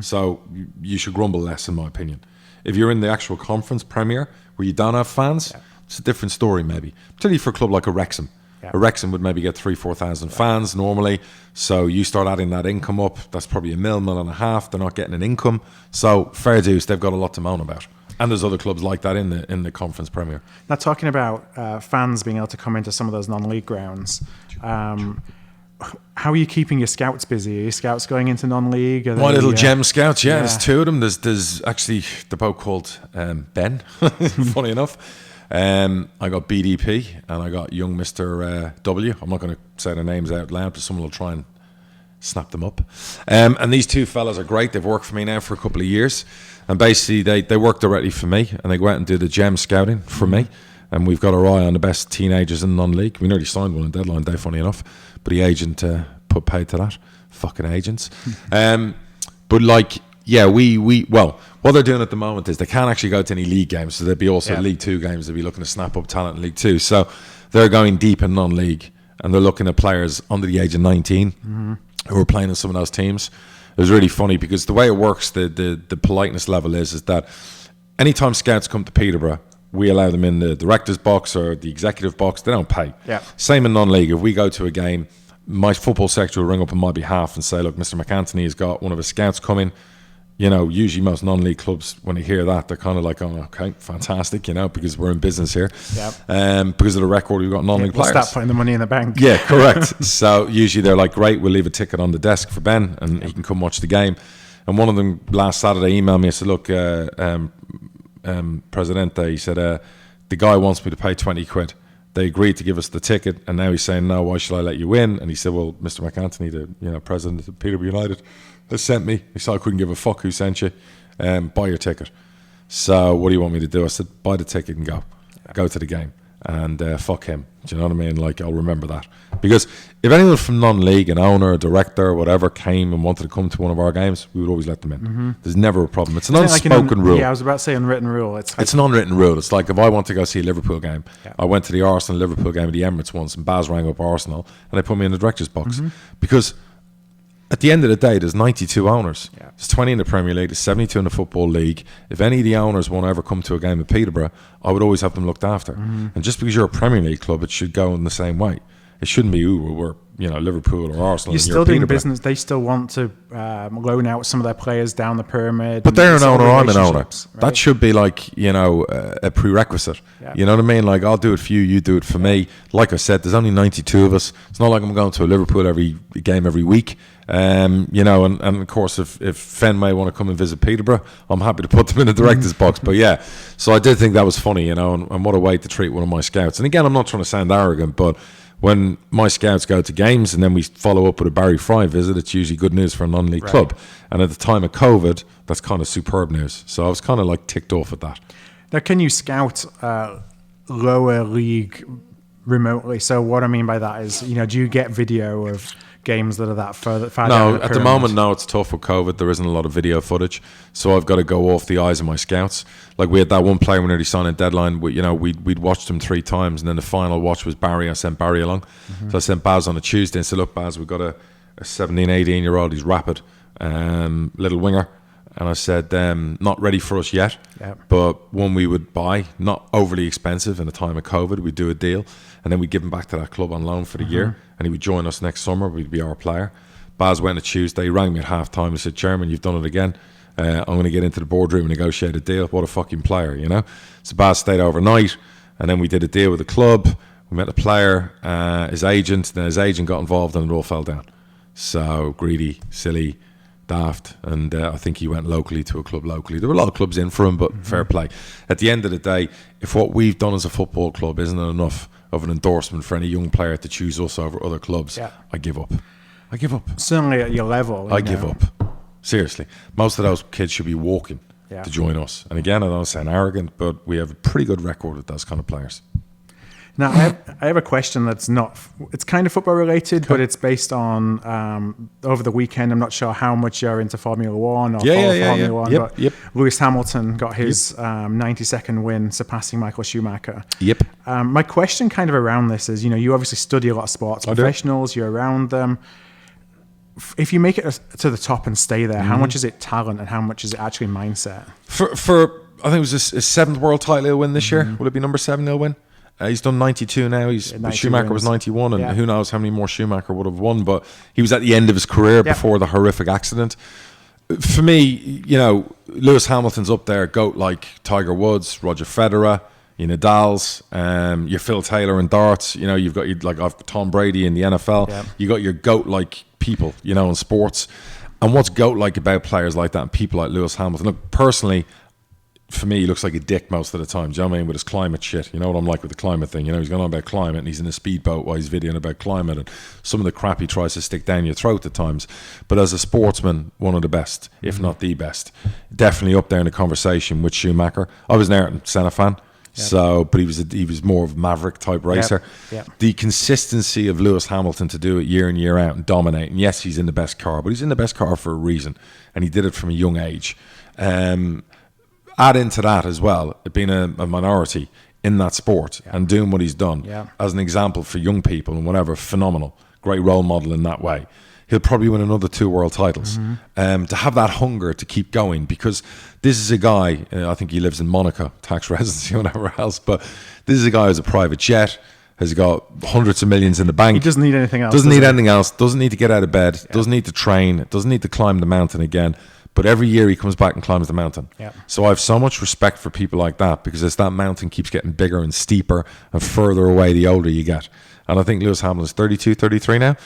B: So you should grumble less, in my opinion. If you're in the actual conference Premier where you don't have fans, it's a different story maybe. Particularly for a club like a Wrexham.
A: Yeah.
B: A Wrexham would maybe get 3,000-4,000 fans normally. So you start adding that income up, that's probably £1 million and a half. They're not getting an income. So fair dues, they've got a lot to moan about. And there's other clubs like that in the Conference Premier.
A: Now, talking about fans being able to come into some of those non-league grounds, how are you keeping your scouts busy? Are your scouts going into non-league?
B: My little gem scouts, there's two of them. There's actually, they're both called Ben, funny enough. I got BDP and I got young Mr. W. I'm not going to say their names out loud, but someone will try and snap them up. And these two fellas are great. They've worked for me now for a couple of years. And basically, they work directly for me, and they go out and do the gem scouting for me. And we've got our eye on the best teenagers in non-league. We nearly signed one on deadline day, funny enough. But the agent put paid to that. Fucking agents. But like, yeah, well, what they're doing at the moment is they can't actually go to any league games. So there'd be also League Two games. They'd be looking to snap up talent in League Two. So they're going deep in non-league, and they're looking at players under the age of 19 who are playing in some of those teams. It was really funny because the way it works, the politeness level is that anytime scouts come to Peterborough, we allow them in the director's box or the executive box. They don't pay.
A: Yeah.
B: Same in non-league. If we go to a game, my football secretary will ring up on my behalf and say, look, Mr. MacAnthony has got one of his scouts coming. You know, usually most non-league clubs, when they hear that, they're kind of like, oh, okay, fantastic, you know, because we're in business here.
A: Yeah.
B: Because of the record, we've got non-league players.
A: Start putting the money in the bank.
B: Yeah, correct. So usually they're like, great, we'll leave a ticket on the desk for Ben and he can come watch the game. And one of them last Saturday emailed me and said, look, Presidente, he said, the guy wants me to pay 20 quid. They agreed to give us the ticket, and now he's saying, no, why should I let you in? And he said, well, Mr. MacAnthony, the president of Peterborough United, has sent me. He said, I couldn't give a fuck who sent you. Buy your ticket. So what do you want me to do? I said, buy the ticket and go. go to the game. And fuck him. Do you know what I mean? Like, I'll remember that. Because if anyone from non-league, an owner, a director, or whatever, came and wanted to come to one of our games, we would always let them in. There's never a problem. It's an unspoken rule.
A: Yeah, I was about to say unwritten rule.
B: It's an unwritten rule. It's like if I want to go see a Liverpool game, I went to the Arsenal-Liverpool game at the Emirates once, and Baz rang up Arsenal, and they put me in the director's box. Because at the end of the day, there's 92 owners. Yeah. There's 20 in the Premier League. There's 72 in the Football League. If any of the owners won't ever come to a game at Peterborough, I would always have them looked after. And just because you're a Premier League club, it should go in the same way. It shouldn't be, we're Liverpool or Arsenal.
A: You're still doing business. They still want to loan out some of their players down the pyramid.
B: But they're an owner, I'm an owner. Right? That should be like, a prerequisite. Yeah. You know what I mean? Like, I'll do it for you, you do it for me. Like I said, there's only 92 of us. It's not like I'm going to a Liverpool game every week. And of course, if Fenway want to come and visit Peterborough, I'm happy to put them in the director's box. But yeah, so I did think that was funny, and what a way to treat one of my scouts. And again, I'm not trying to sound arrogant, but when my scouts go to games and then we follow up with a Barry Fry visit, it's usually good news for a non-league club. And at the time of COVID, that's kind of superb news. So I was kind of like ticked off at that.
A: Now, can you scout lower league remotely? So what I mean by that is, do you get video of games that are that far down the
B: at the moment, no, it's tough with COVID. There isn't a lot of video footage, so I've got to go off the eyes of my scouts. Like, we had that one player when nearly signed a deadline. We'd watched him 3 times, and then the final watch was Barry. I sent Barry along. So I sent Baz on a Tuesday and said, look, Baz, we've got a 17, 18-year-old. He's rapid, little winger. And I said, not ready for us yet, but one we would buy, not overly expensive in the time of COVID. We'd do a deal, and then we'd give him back to that club on loan for the year, and he would join us next summer. We'd be our player. Baz went on Tuesday. He rang me at half-time and said, Chairman, you've done it again. I'm going to get into the boardroom and negotiate a deal. What a fucking player, So Baz stayed overnight, and then we did a deal with the club. We met the player, his agent. Then his agent got involved, and it all fell down. So greedy, silly, daft, and I think he went locally to a club locally. There were a lot of clubs in for him, but fair play. At the end of the day, if what we've done as a football club isn't enough of an endorsement for any young player to choose us over other clubs, I give up.
A: Certainly at your level.
B: I give up. Seriously. Most of those kids should be walking to join us. And again, I don't sound arrogant, but we have a pretty good record with those kind of players.
A: Now, I have a question that's it's kind of football related, but it's based on over the weekend. I'm not sure how much you're into Formula One or Formula One, but Lewis Hamilton got his 90-second win, surpassing Michael Schumacher. My question kind of around this is, you obviously study a lot of sports professionals, you're around them. If you make it to the top and stay there, how much is it talent and how much is it actually mindset?
B: For I think it was his 7th world title he'll win this year. Will it be number 7 he'll win? He's done 92 now. Schumacher was 91, and who knows how many more Schumacher would have won. But he was at the end of his career before the horrific accident. For me, Lewis Hamilton's up there, GOAT like Tiger Woods, Roger Federer, your Nadal's, your Phil Taylor in darts. You've got I've Tom Brady in the NFL. You got your GOAT like people, in sports. And what's GOAT like about players like that and people like Lewis Hamilton? Look, personally, for me, he looks like a dick most of the time. Do you know what I mean? With his climate shit. You know what I'm like with the climate thing. He's going on about climate, and he's in a speedboat while he's videoing about climate, and some of the crap he tries to stick down your throat at times. But as a sportsman, one of the best, if not the best. Definitely up there in the conversation with Schumacher. I was an Ayrton Senna fan. But he was more of a maverick type racer. The consistency of Lewis Hamilton to do it year in, year out and dominate. And yes, he's in the best car, but he's in the best car for a reason. And he did it from a young age. Add into that as well, being a minority in that sport and doing what he's done as an example for young people and whatever, phenomenal. Great role model in that way. He'll probably win another 2 world titles. To have that hunger to keep going, because this is a guy, I think he lives in Monaco, tax residency, whatever else, but this is a guy who's a private jet, has got hundreds of millions in the bank.
A: He doesn't need anything else.
B: Doesn't need anything else, doesn't need to get out of bed, doesn't need to train, doesn't need to climb the mountain again. But every year he comes back and climbs the mountain. So I have so much respect for people like that, because as that mountain keeps getting bigger and steeper and further away the older you get. And I think Lewis Hamilton's 32, 33 now.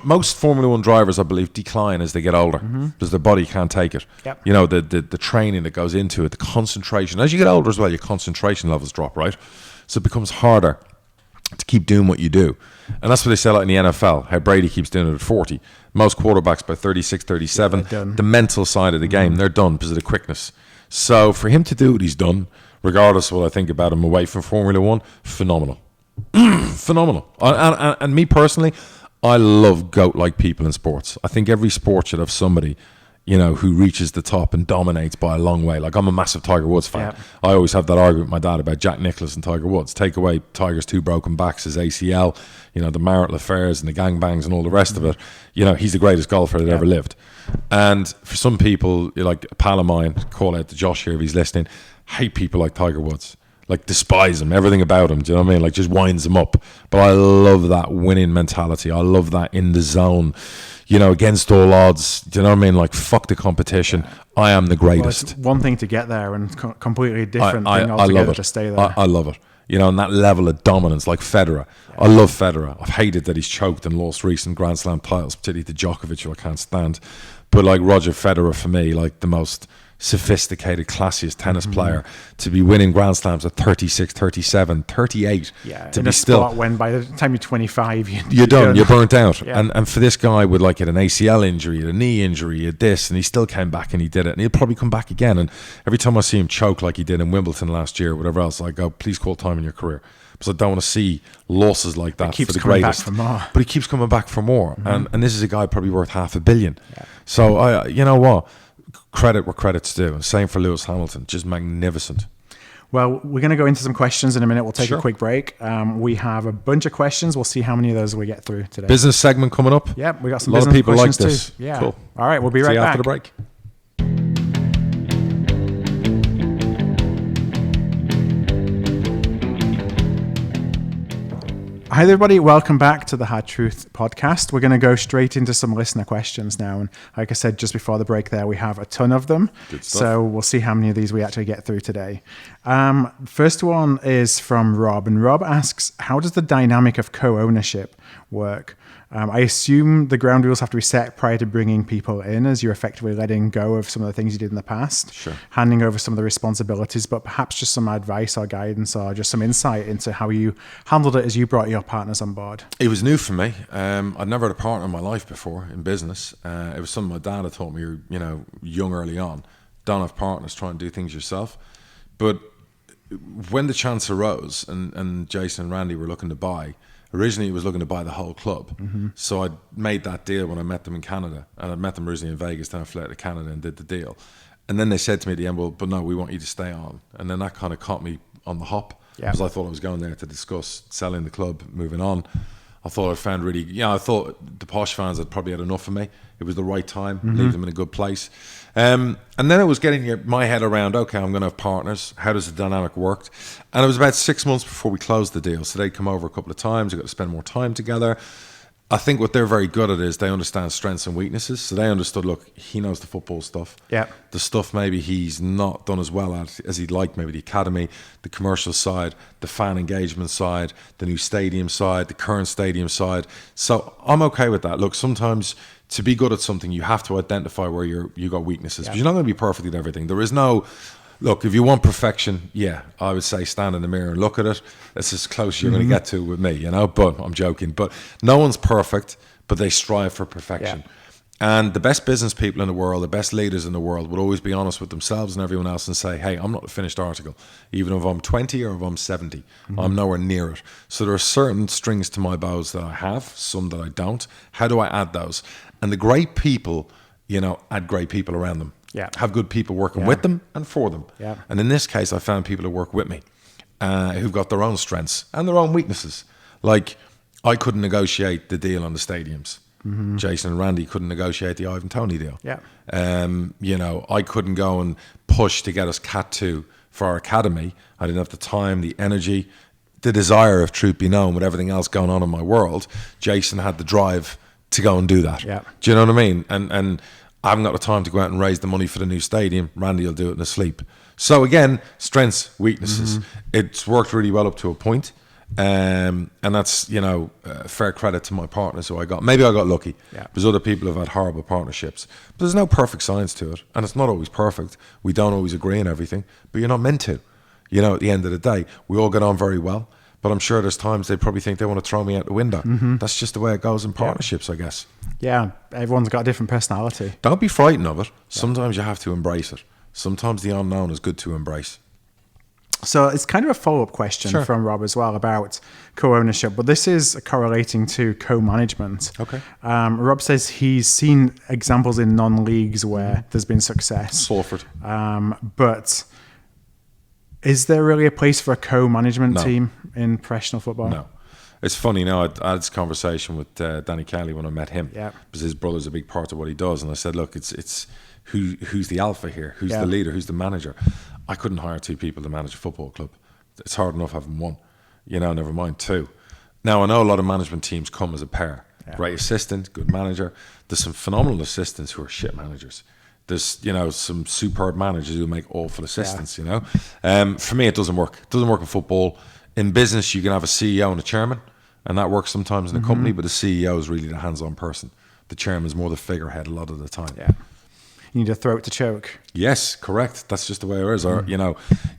B: Most Formula One drivers, I believe, decline as they get older because their body can't take it. The training that goes into it, the concentration. As you get older as well, your concentration levels drop, right? So it becomes harder to keep doing what you do. And that's what they say a lot in the NFL, how Brady keeps doing it at 40. Most quarterbacks by 36, 37, the mental side of the game, they're done because of the quickness. So for him to do what he's done, regardless of what I think about him away from Formula One, phenomenal. Phenomenal. And me personally, I love GOAT-like people in sports. I think every sport should have somebody, you know, who reaches the top and dominates by a long way. Like, I'm a massive Tiger Woods fan. Yeah. I always have that argument with my dad about Jack Nicklaus and Tiger Woods. Take away Tiger's 2 broken backs, his ACL, you know, the marital affairs and the gangbangs and all the rest of it. You know, he's the greatest golfer that ever lived. And for some people, like a pal of mine, call out to Josh here if he's listening, hate people like Tiger Woods. Like, despise him, everything about him, do you know what I mean? Like, just winds him up. But I love that winning mentality. I love that in the zone, you know, against all odds. Do you know what I mean? Like, fuck the competition. I am the greatest.
A: Well, it's one thing to get there and completely different thing altogether to stay there.
B: I love it. You know, and that level of dominance, like Federer. I love Federer. I've hated that he's choked and lost recent Grand Slam titles, particularly to Djokovic, who I can't stand. But, like, Roger Federer, for me, like, the most sophisticated, classiest tennis player, to be winning Grand Slams at 36, 37, 38.
A: Yeah,
B: to
A: in
B: be
A: a
B: still,
A: sport when by the time you're 25,
B: you're done, you're burnt out.
A: Yeah.
B: And for this guy with like an ACL injury, a knee injury, a this, and he still came back and he did it, and he'll probably come back again. And every time I see him choke like he did in Wimbledon last year, whatever else, I go, please call time in your career. Because I don't want to see losses like that for the greatest. But he keeps coming back for more. And this is a guy probably worth $500 million. Yeah. So, you know what? Credit where credit's due. And same for Lewis Hamilton. Just magnificent.
A: Well, we're going to go into some questions in a minute. We'll take a quick break. We have a bunch of questions. We'll see how many of those we get through today.
B: Business segment coming up.
A: Yeah, we got some
B: a lot
A: business
B: of people
A: questions
B: like this.
A: Too. Yeah.
B: Cool.
A: All right, we'll be right back.
B: See you after the break.
A: Hi everybody, welcome back to the Hard Truth podcast. We're going to go straight into some listener questions now, and like I said just before the break there, we have a ton of them, so we'll see how many of these we actually get through today. First one is from Rob, and Rob asks, how does the dynamic of co-ownership work? I assume the ground rules have to be set prior to bringing people in, as you're effectively letting go of some of the things you did in the past, handing over some of the responsibilities, but perhaps just some advice or guidance or just some insight into how you handled it as you brought your partners on board.
B: It was new for me. I'd never had a partner in my life before in business. It was something my dad had taught me, you know, young early on. Don't have partners, try and do things yourself. But when the chance arose and Jason and Randy were looking to buy, originally he was looking to buy the whole club. So I made that deal when I met them in Canada. And I met them originally in Vegas, then I flew out to Canada and did the deal. And then they said to me at the end, well, but no, we want you to stay on. And then that kind of caught me on the hop. Because I thought I was going there to discuss selling the club, moving on. I thought I found really, I thought the posh fans had probably had enough of me. It was the right time, leave them in a good place. And then it was getting my head around, okay, I'm going to have partners. How does the dynamic work? And it was about 6 months before we closed the deal. So they'd come over a couple of times. We got to spend more time together. I think what they're very good at is they understand strengths and weaknesses. So they understood, look, he knows the football stuff. Yeah. The stuff maybe he's not done as well at as he'd like, maybe the academy, the commercial side, the fan engagement side, the new stadium side, the current stadium side. So I'm okay with that. Look, sometimes to be good at something, you have to identify where you got weaknesses. But you're not going to be perfect at everything. There is no... Look, if you want perfection, I would say stand in the mirror and look at it. That's as close as you're going to get to with me, you know, but I'm joking. But no one's perfect, but they strive for perfection. Yeah. And the best business people in the world, the best leaders in the world would always be honest with themselves and everyone else and say, hey, I'm not a finished article. Even if I'm 20 or if I'm 70, I'm nowhere near it. So there are certain strings to my bows that I have, some that I don't. How do I add those? And the great people, add great people around them. Yeah. Have good people working with them and for them. Yeah. And in this case, I found people who work with me who've got their own strengths and their own weaknesses. Like, I couldn't negotiate the deal on the stadiums. Jason and Randy couldn't negotiate the Ivan Toney deal. Yeah. I couldn't go and push to get us Cat 2 for our academy. I didn't have the time, the energy, the desire, if truth be known, with everything else going on in my world. Jason had the drive to go and do that. Yeah. Do you know what I mean? And I haven't got the time to go out and raise the money for the new stadium. Randy will do it in his sleep. So again, strengths, weaknesses. It's worked really well up to a point. And that's, fair credit to my partners who I got. Maybe I got lucky. Yeah. There's other people who've had horrible partnerships. But there's no perfect science to it. And it's not always perfect. We don't always agree on everything. But you're not meant to. At the end of the day, we all get on very well. But I'm sure there's times they probably think they want to throw me out the window. That's just the way it goes in partnerships, I guess. Yeah, everyone's got a different personality. Don't be frightened of it. Sometimes you have to embrace it. Sometimes the unknown is good to embrace.
A: So it's kind of a follow-up question from Rob as well about co-ownership, but this is correlating to co-management.
B: Okay.
A: Rob says he's seen examples in non-leagues where there's been success.
B: Salford.
A: But is there really a place for a co-management team in professional football?
B: No. It's funny, I had this conversation with Danny Kelly when I met him, because his brother's a big part of what he does, and I said, look, it's who's the alpha here, who's the leader, who's the manager. I couldn't hire 2 people to manage a football club. It's hard enough having 1, never mind 2. Now, I know a lot of management teams come as a pair. Great assistant, good manager. There's some phenomenal assistants who are shit managers. There's, some superb managers who make awful assistants, For me, it doesn't work. It doesn't work in football. In business, you can have a CEO and a chairman, and that works sometimes in a company, but the CEO is really the hands-on person. The chairman's more the figurehead a lot of the time.
A: Yeah. You need a throat to choke.
B: Yes, correct. That's just the way it is. Or,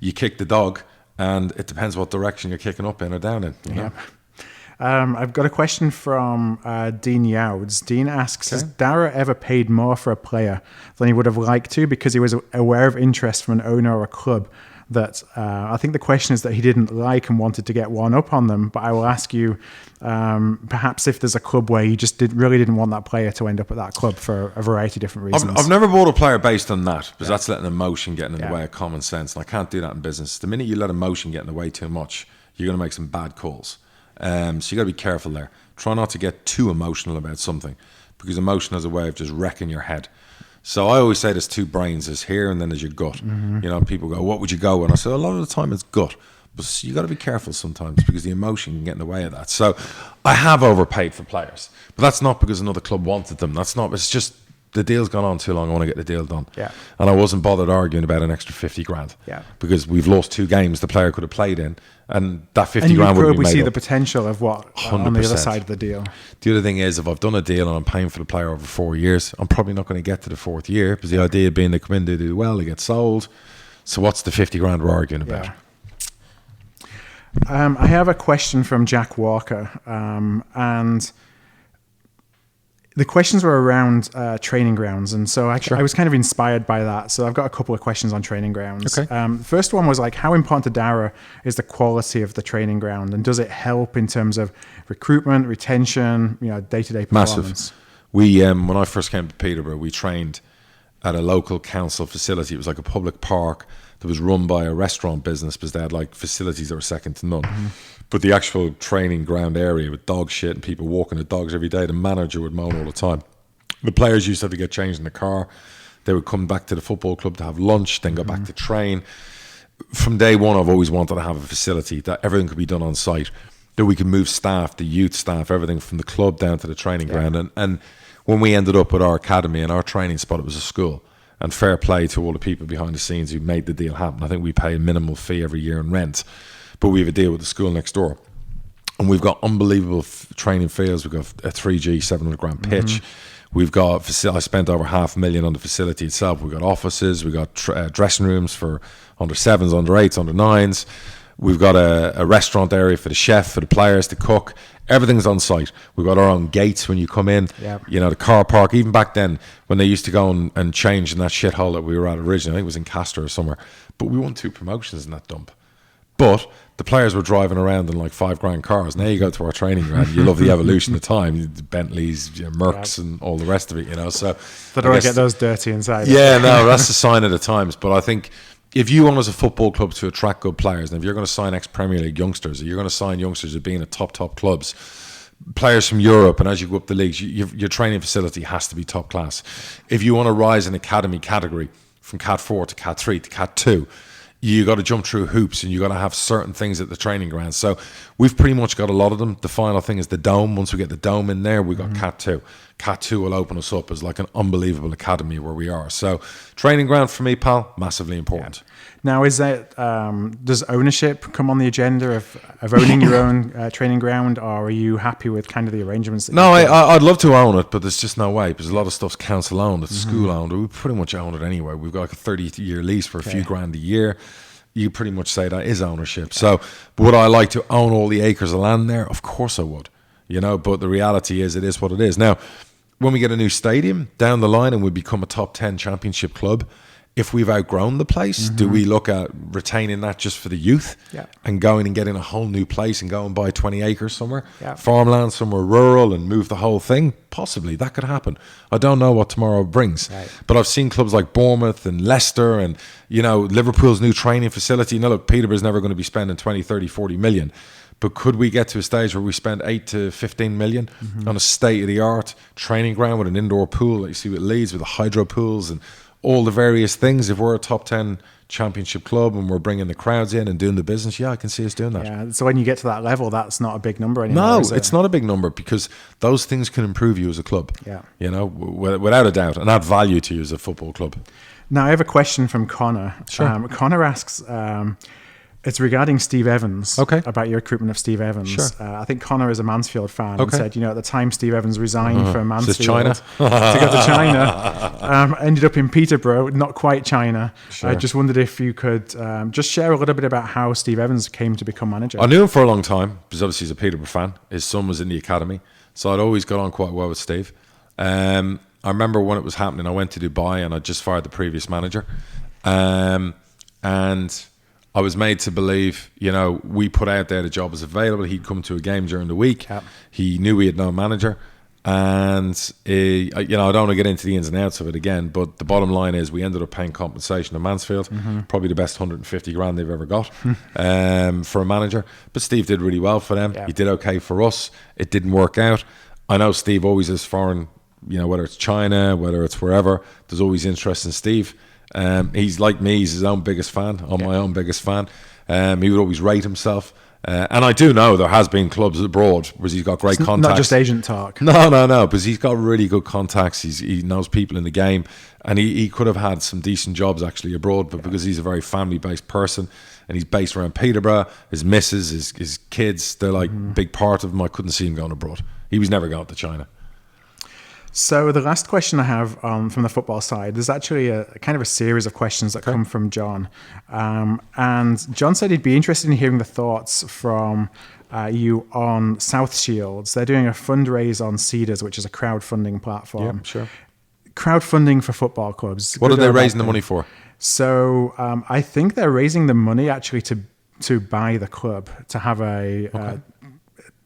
B: you kick the dog, and it depends what direction you're kicking up in or down in. You know?
A: I've got a question from Dean Youds. Dean asks, has Darragh ever paid more for a player than he would have liked to because he was aware of interest from an owner or a club that I think the question is that he didn't like and wanted to get one up on them. But I will ask you, perhaps if there's a club where you just really didn't want that player to end up at that club for a variety of different reasons.
B: I've never bought a player based on that, because that's letting emotion get in the way of common sense. And I can't do that in business. The minute you let emotion get in the way too much, you're going to make some bad calls. So you got to be careful there. Try not to get too emotional about something, because emotion has a way of just wrecking your head. So I always say there's 2 brains. There's here and then there's your gut. People go, what would you go? And I say, a lot of the time it's gut. But you got to be careful sometimes, because the emotion can get in the way of that. So I have overpaid for players, but that's not because another club wanted them. It's just the deal's gone on too long. I want to get the deal done. And I wasn't bothered arguing about an extra 50 grand. Because we've lost 2 games the player could have played in, and that 50 grand would be made up.
A: And you probably see the potential of what 100%. On the other side of the deal.
B: The other thing is, if I've done a deal and I'm paying for the player over 4 years, I'm probably not going to get to the 4th year, because the idea being they come in, they do well, they get sold. So what's the 50 grand we're arguing about?
A: I have a question from Jack Walker, and the questions were around training grounds, and so I was kind of inspired by that. So I've got a couple of questions on training grounds. The first one was how important to Darragh is the quality of the training ground, and does it help in terms of recruitment, retention, day-to-day performance?
B: Massive. We when I first came to Peterborough, we trained at a local council facility. It was like a public park that was run by a restaurant business, because they had facilities that were second to none. But the actual training ground area with dog shit and people walking the dogs every day, the manager would moan all the time. The players used to have to get changed in the car. They would come back to the football club to have lunch, then go back to train. From day one, I've always wanted to have a facility that everything could be done on site, that we could move staff, the youth staff, everything from the club down to the training ground. And when we ended up with our academy and our training spot, it was a school. And fair play to all the people behind the scenes who made the deal happen. I think we pay a minimal fee every year in rent, but we have a deal with the school next door. And we've got unbelievable training fields. We've got a 3G 700 grand pitch. We've got, I spent over $500,000 on the facility itself. We've got offices. We've got dressing rooms for under 7s, under 8s, under 9s. We've got a restaurant area for the chef, for the players to cook. Everything's on site. We've got our own gates when you come in. The car park. Even back then, when they used to go and change in that shithole that we were at originally, I think it was in Castor or somewhere. But we won 2 promotions in that dump. But the players were driving around in $5 grand cars. Now you go to our training ground, you love the evolution of time, the Bentleys, Mercs, and all the rest of it. So
A: but don't get those dirty inside.
B: No, that's the sign of the times. But I think if you want as a football club to attract good players, and if you're going to sign ex-Premier League youngsters, or you're going to sign youngsters of being at top clubs, players from Europe, and as you go up the leagues, your training facility has to be top class. If you want to rise in academy category from Cat 4 to Cat 3 to Cat 2, you got to jump through hoops, and you got to have certain things at the training ground. So we've pretty much got a lot of them. The final thing is the dome. Once we get the dome in there, we got Cat 2. Cat 2 will open us up as an unbelievable academy where we are. So training ground for me, pal, massively important.
A: Now, is that does ownership come on the agenda of owning your own training ground, or are you happy with kind of the arrangements?
B: I'd love to own it, but there's just no way, because a lot of stuff's council owned, it's school owned. We pretty much own it anyway. We've got a 30-year lease for a few grand a year. You pretty much say that is ownership. So would I like to own all the acres of land there? Of course I would. But the reality is, it is what it is. Now, when we get a new stadium down the line and we become a top 10 championship club, if we've outgrown the place, do we look at retaining that just for the youth and going and getting a whole new place and go and buy 20 acres somewhere, farmland somewhere rural and move the whole thing? Possibly, that could happen. I don't know what tomorrow brings. But I've seen clubs like Bournemouth and Leicester and, Liverpool's new training facility. Look, Peterborough's never going to be spending 20, 30, 40 million. But could we get to a stage where we spend 8 to 15 million on a state-of-the-art training ground with an indoor pool, like you see with Leeds, with the hydro pools and all the various things? If we're a top 10 championship club and we're bringing the crowds in and doing the business, I can see us doing that.
A: Yeah, so when you get to that level, that's not a big number anymore.
B: No,
A: is it?
B: It's not a big number, because those things can improve you as a club.
A: Yeah.
B: Without a doubt, and add value to you as a football club.
A: Now, I have a question from Connor.
B: Sure.
A: Connor asks, it's regarding Steve Evans,
B: Okay.
A: about your recruitment of Steve Evans.
B: Sure.
A: I think Connor is a Mansfield fan and
B: Okay.
A: said, at the time Steve Evans resigned from Mansfield
B: China?
A: to go to China, ended up in Peterborough, not quite China.
B: Sure.
A: I just wondered if you could just share a little bit about how Steve Evans came to become manager.
B: I knew him for a long time, because obviously he's a Peterborough fan. His son was in the academy, so I'd always got on quite well with Steve. I remember when it was happening, I went to Dubai and I just fired the previous manager. And I was made to believe, we put out there the job was available. He'd come to a game during the week.
A: Yep.
B: He knew we had no manager. And, I don't want to get into the ins and outs of it again, but the bottom line is we ended up paying compensation to Mansfield, probably the best 150 grand they've ever got for a manager. But Steve did really well for them.
A: Yep.
B: He did okay for us. It didn't work out. I know Steve always is foreign, whether it's China, whether it's wherever, there's always interest in Steve. He's like me, he's his own biggest fan. I'm my own biggest fan. He would always rate himself. And I do know there has been clubs abroad where he's got great contacts.
A: Not just agent talk.
B: No, because he's got really good contacts. He knows people in the game, and he could have had some decent jobs actually abroad, but because he's a very family-based person and he's based around Peterborough, his missus, his kids, they're like big part of him. I couldn't see him going abroad. He was never going to China.
A: So the last question I have from the football side, there's actually a kind of a series of questions that come from John. And John said he'd be interested in hearing the thoughts from you on South Shields. They're doing a fundraise on Cedars, which is a crowdfunding platform.
B: Yeah, sure.
A: Crowdfunding for football clubs.
B: What are they raising the money for?
A: So I think they're raising the money actually to buy the club, to have a...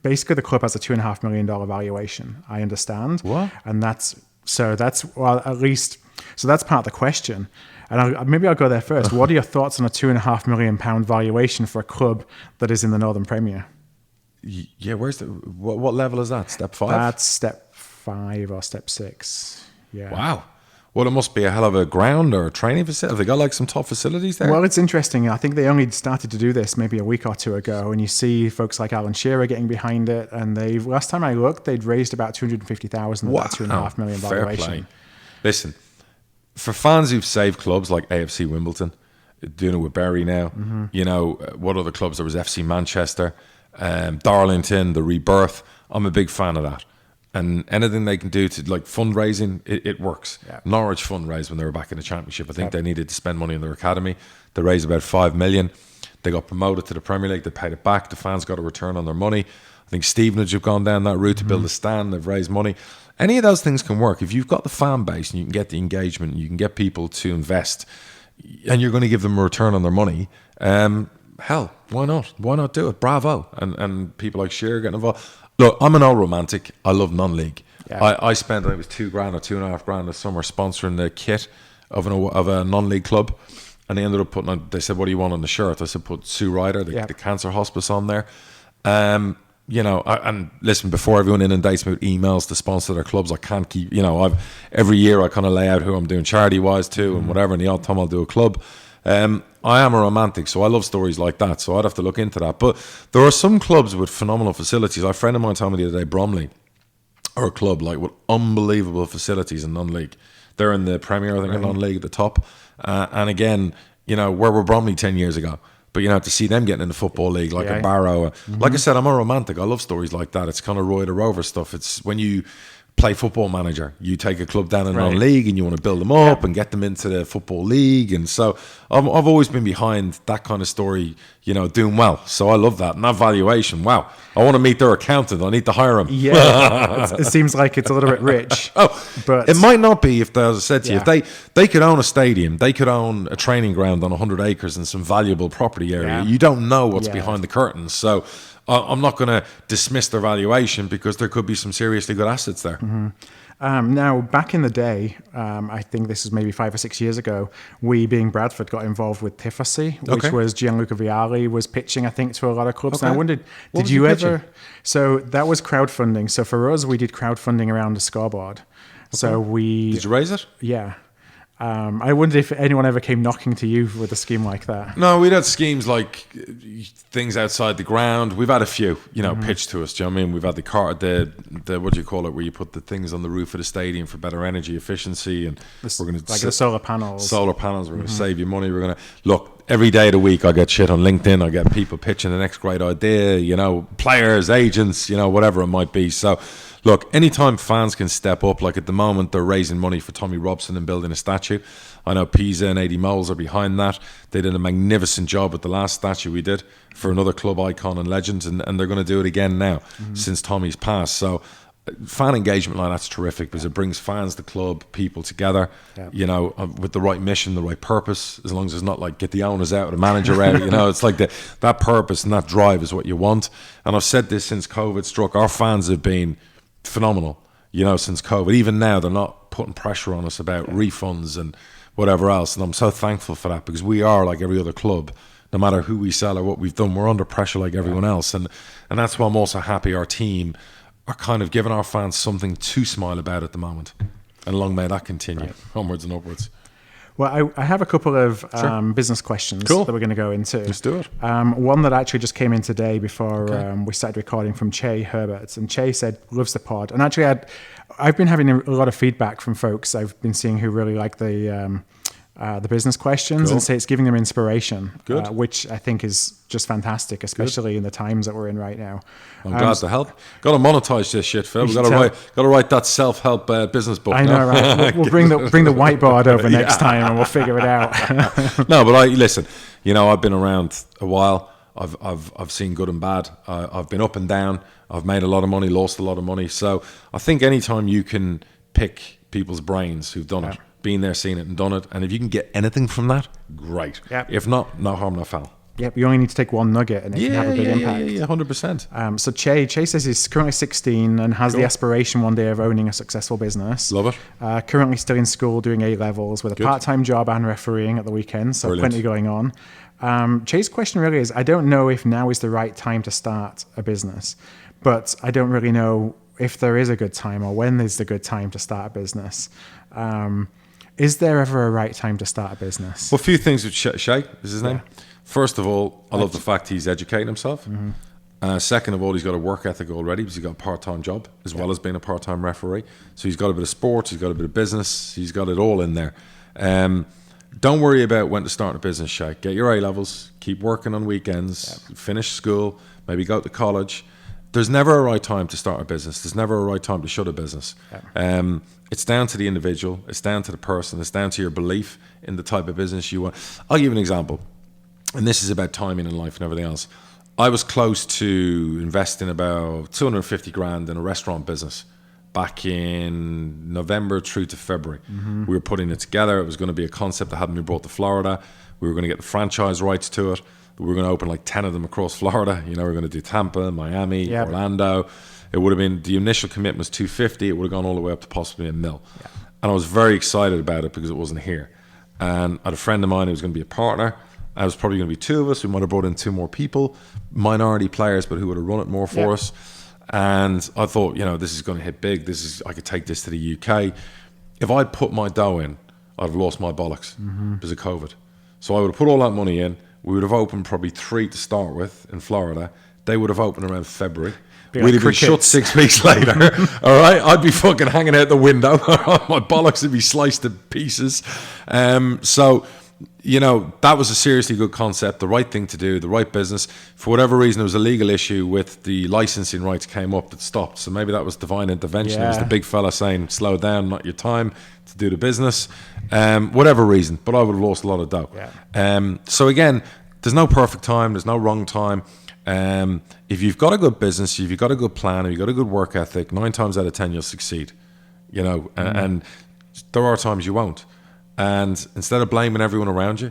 A: Basically, the club has a $2.5 million valuation, I understand.
B: What?
A: And that's part of the question. And maybe I'll go there first. What are your thoughts on a £2.5 million valuation for a club that is in the Northern Premier?
B: Yeah, what level is that? Step 5?
A: That's step 5 or step 6. Yeah.
B: Wow. Well, it must be a hell of a ground or a training facility. Have they got like some top facilities there?
A: Well, it's interesting. I think they only started to do this maybe a week or two ago, and you see folks like Alan Shearer getting behind it. And last time I looked, they'd raised about $250,000 of that $2.5 million valuation.
B: Fair play. Listen, for fans who've saved clubs like AFC Wimbledon, doing it with Bury now, what other clubs? There was FC Manchester, Darlington, the Rebirth. I'm a big fan of that. And anything they can do to like fundraising, it works. Yeah. Norwich fundraised when they were back in the Championship. I think they needed to spend money on their academy. They raised about $5 million. They got promoted to the Premier League. They paid it back. The fans got a return on their money. I think Stevenage have gone down that route to build a stand. They've raised money. Any of those things can work. If you've got the fan base and you can get the engagement, and you can get people to invest, and you're going to give them a return on their money, hell, why not? Why not do it? Bravo. And people like Shearer getting involved. Look, I'm an old romantic. I love non-league. Yeah. I spent, I think it was $2,000 or $2.5 this summer sponsoring the kit of a non-league club, and they ended up putting on. They said, "What do you want on the shirt?" I said, "Put Sue Ryder, the cancer hospice, on there." And listen, before everyone inundates me with emails to sponsor their clubs, I can't keep. Every year I kind of lay out who I'm doing charity wise to and whatever, and the odd time I'll do a club. I am a romantic, so I love stories like that, so I'd have to look into that. But there are some clubs with phenomenal facilities. A friend of mine told me the other day, Bromley are a club like with unbelievable facilities in non-league. They're in the Premier, I think, in non-league at the top. And again, where were Bromley 10 years ago? But, to see them getting in the Football League, like a Barrow. Like I said, I'm a romantic. I love stories like that. It's kind of Roy the Rover stuff. It's when you play Football Manager. You take a club down in non-league and you want to build them up and get them into the Football League. And so I've always been behind that kind of story, you know, doing well. So I love that. And that valuation, wow. I want to meet their accountant. I need to hire him.
A: Yeah, it seems like it's a little bit rich.
B: But it might not be, if, as I said to you, if they could own a stadium, they could own a training ground on 100 acres and some valuable property area. You don't know what's behind the curtains. So I'm not going to dismiss their valuation because there could be some seriously good assets there.
A: Now, back in the day, I think this is maybe 5 or 6 years ago, we, being Bradford, got involved with Tifosi, which was Gianluca Vialli was pitching, I think, to a lot of clubs. And I wondered, did you ever... So that was crowdfunding. So for us, we did crowdfunding around the scoreboard. So we...
B: Did you raise it?
A: Yeah. I wondered if anyone ever came knocking to you with a scheme like that.
B: No, we'd had schemes like things outside the ground. We've had a few, you know, pitched to us. Do you know what I mean? We've had the what do you call it, where you put the things on the roof of the stadium for better energy efficiency, and we're going to
A: the solar panels.
B: Solar panels. We're going to save you money. We're going to look every day of the week. I get shit on LinkedIn. I get people pitching the next great idea. You know, players, agents, you know, whatever it might be. So. Look, anytime fans can step up, like at the moment, they're raising money for Tommy Robson and building a statue. I know Pisa and 80 Moles are behind that. They did a magnificent job with the last statue we did for another club icon and legend, and they're going to do it again now since Tommy's passed. So fan engagement like that's terrific because it brings fans, the club, people together, you know, with the right mission, the right purpose, as long as it's not like get the owners out, the manager out, you know, it's like that purpose and that drive is what you want. And I've said this since COVID struck, our fans have been phenomenal, you know, since COVID. Even now, they're not putting pressure on us about refunds and whatever else. And I'm so thankful for that because we are like every other club. No matter who we sell or what we've done, we're under pressure like everyone else. And that's why I'm also happy our team are kind of giving our fans something to smile about at the moment. And long may that continue, onwards and upwards.
A: Well, I have a couple of business questions that we're going to go into.
B: Let's do it.
A: One that actually just came in today before we started recording from Che Herbert. And Che said, loves the pod. And actually, I've been having a lot of feedback from folks I've been seeing who really like the business questions and say it's giving them inspiration, which I think is just fantastic, especially in the times that we're in right now.
B: I'm glad to help. Got to monetize this shit, Phil. We've got to write that self-help business book.
A: I know, right? We'll bring the whiteboard over next time and we'll figure it out.
B: No, but listen. You know, I've been around a while. I've seen good and bad. I've been up and down. I've made a lot of money, lost a lot of money. So I think anytime you can pick people's brains who've done it, been there, seen it, and done it, and if you can get anything from that, great. If not, no harm, no foul.
A: Yep, you only need to take one nugget and it can have a big impact.
B: Yeah, 100%.
A: So Che says he's currently 16 and has the aspiration one day of owning a successful business.
B: Love it.
A: Currently still in school doing A-levels with a part-time job and refereeing at the weekends, so plenty going on. Che's question really is, I don't know if now is the right time to start a business, but I don't really know if there is a good time or when is the good time to start a business. Is there ever a right time to start a business?
B: Well, a few things with Shay is his name. First of all, I love the fact he's educating himself. Second of all, he's got a work ethic already because he's got a part-time job as well as being a part-time referee. So he's got a bit of sports, he's got a bit of business, he's got it all in there. Don't worry about when to start a business, Shay. Get your A-levels, keep working on weekends, finish school, maybe go to college. There's never a right time to start a business. There's never a right time to shut a business. It's down to the individual. It's down to the person. It's down to your belief in the type of business you want. I'll give you an example. And this is about timing in life and everything else. I was close to investing about 250 grand in a restaurant business back in November through to February. We were putting it together. It was going to be a concept that hadn't been brought to Florida. We were going to get the franchise rights to it. We were going to open like 10 of them across Florida. You know, we were going to do Tampa, Miami, Orlando. It would have been, the initial commitment was 250. It would have gone all the way up to possibly $1 million. And I was very excited about it because it wasn't here. And I had a friend of mine who was going to be a partner. I was probably going to be two of us. We might have brought in 2 more people, minority players, but who would have run it more for us. And I thought, you know, this is going to hit big. I could take this to the UK. If I'd put my dough in, I'd have lost my bollocks because of COVID. So I would have put all that money in. We would have opened probably 3 to start with in Florida. They would have opened around February. We'd have been shut 6 weeks later. All right, I'd be fucking hanging out the window. My bollocks would be sliced to pieces. So that was a seriously good concept, the right thing to do, the right business. For whatever reason, there was a legal issue with the licensing rights came up that stopped. So maybe that was divine intervention. It was the big fella saying, slow down, not your time to do the business. Whatever reason, but I would have lost a lot of dough.
A: Yeah.
B: So again, there's no perfect time. There's no wrong time. If you've got a good business, if you've got a good plan, if you've got a good work ethic, 9 times out of 10, you'll succeed. And there are times you won't. And instead of blaming everyone around you,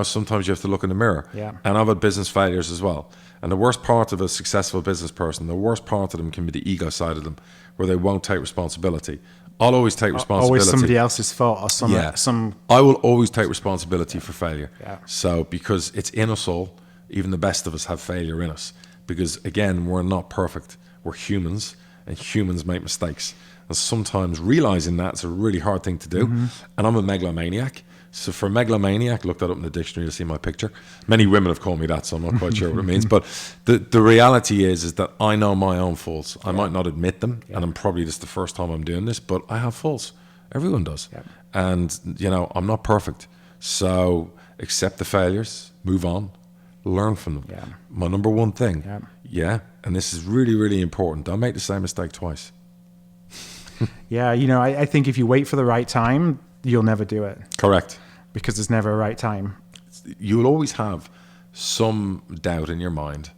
B: sometimes you have to look in the mirror.
A: Yeah.
B: And I've had business failures as well. And the worst part of a successful business person, the worst part of them can be the ego side of them, where they won't take responsibility. I'll always take responsibility.
A: Always somebody else's fault or some.
B: I will always take responsibility for failure.
A: Yeah.
B: So because it's in us all, even the best of us have failure in us. Because again, we're not perfect. We're humans, and humans make mistakes. And sometimes realizing that's a really hard thing to do. And I'm a megalomaniac. So for megalomaniac, look that up in the dictionary to see my picture. Many women have called me that, so I'm not quite sure what it means. But the reality is that I know my own faults. I might not admit them, and I'm probably just the first time I'm doing this, but I have faults. Everyone does. Yeah. And, I'm not perfect. So accept the failures, move on, learn from them.
A: Yeah.
B: My number one thing. Yeah. And this is really, really important. Don't make the same mistake twice.
A: Yeah, I think if you wait for the right time, you'll never do it.
B: Correct.
A: Because there's never a right time.
B: You'll always have some doubt in your mind.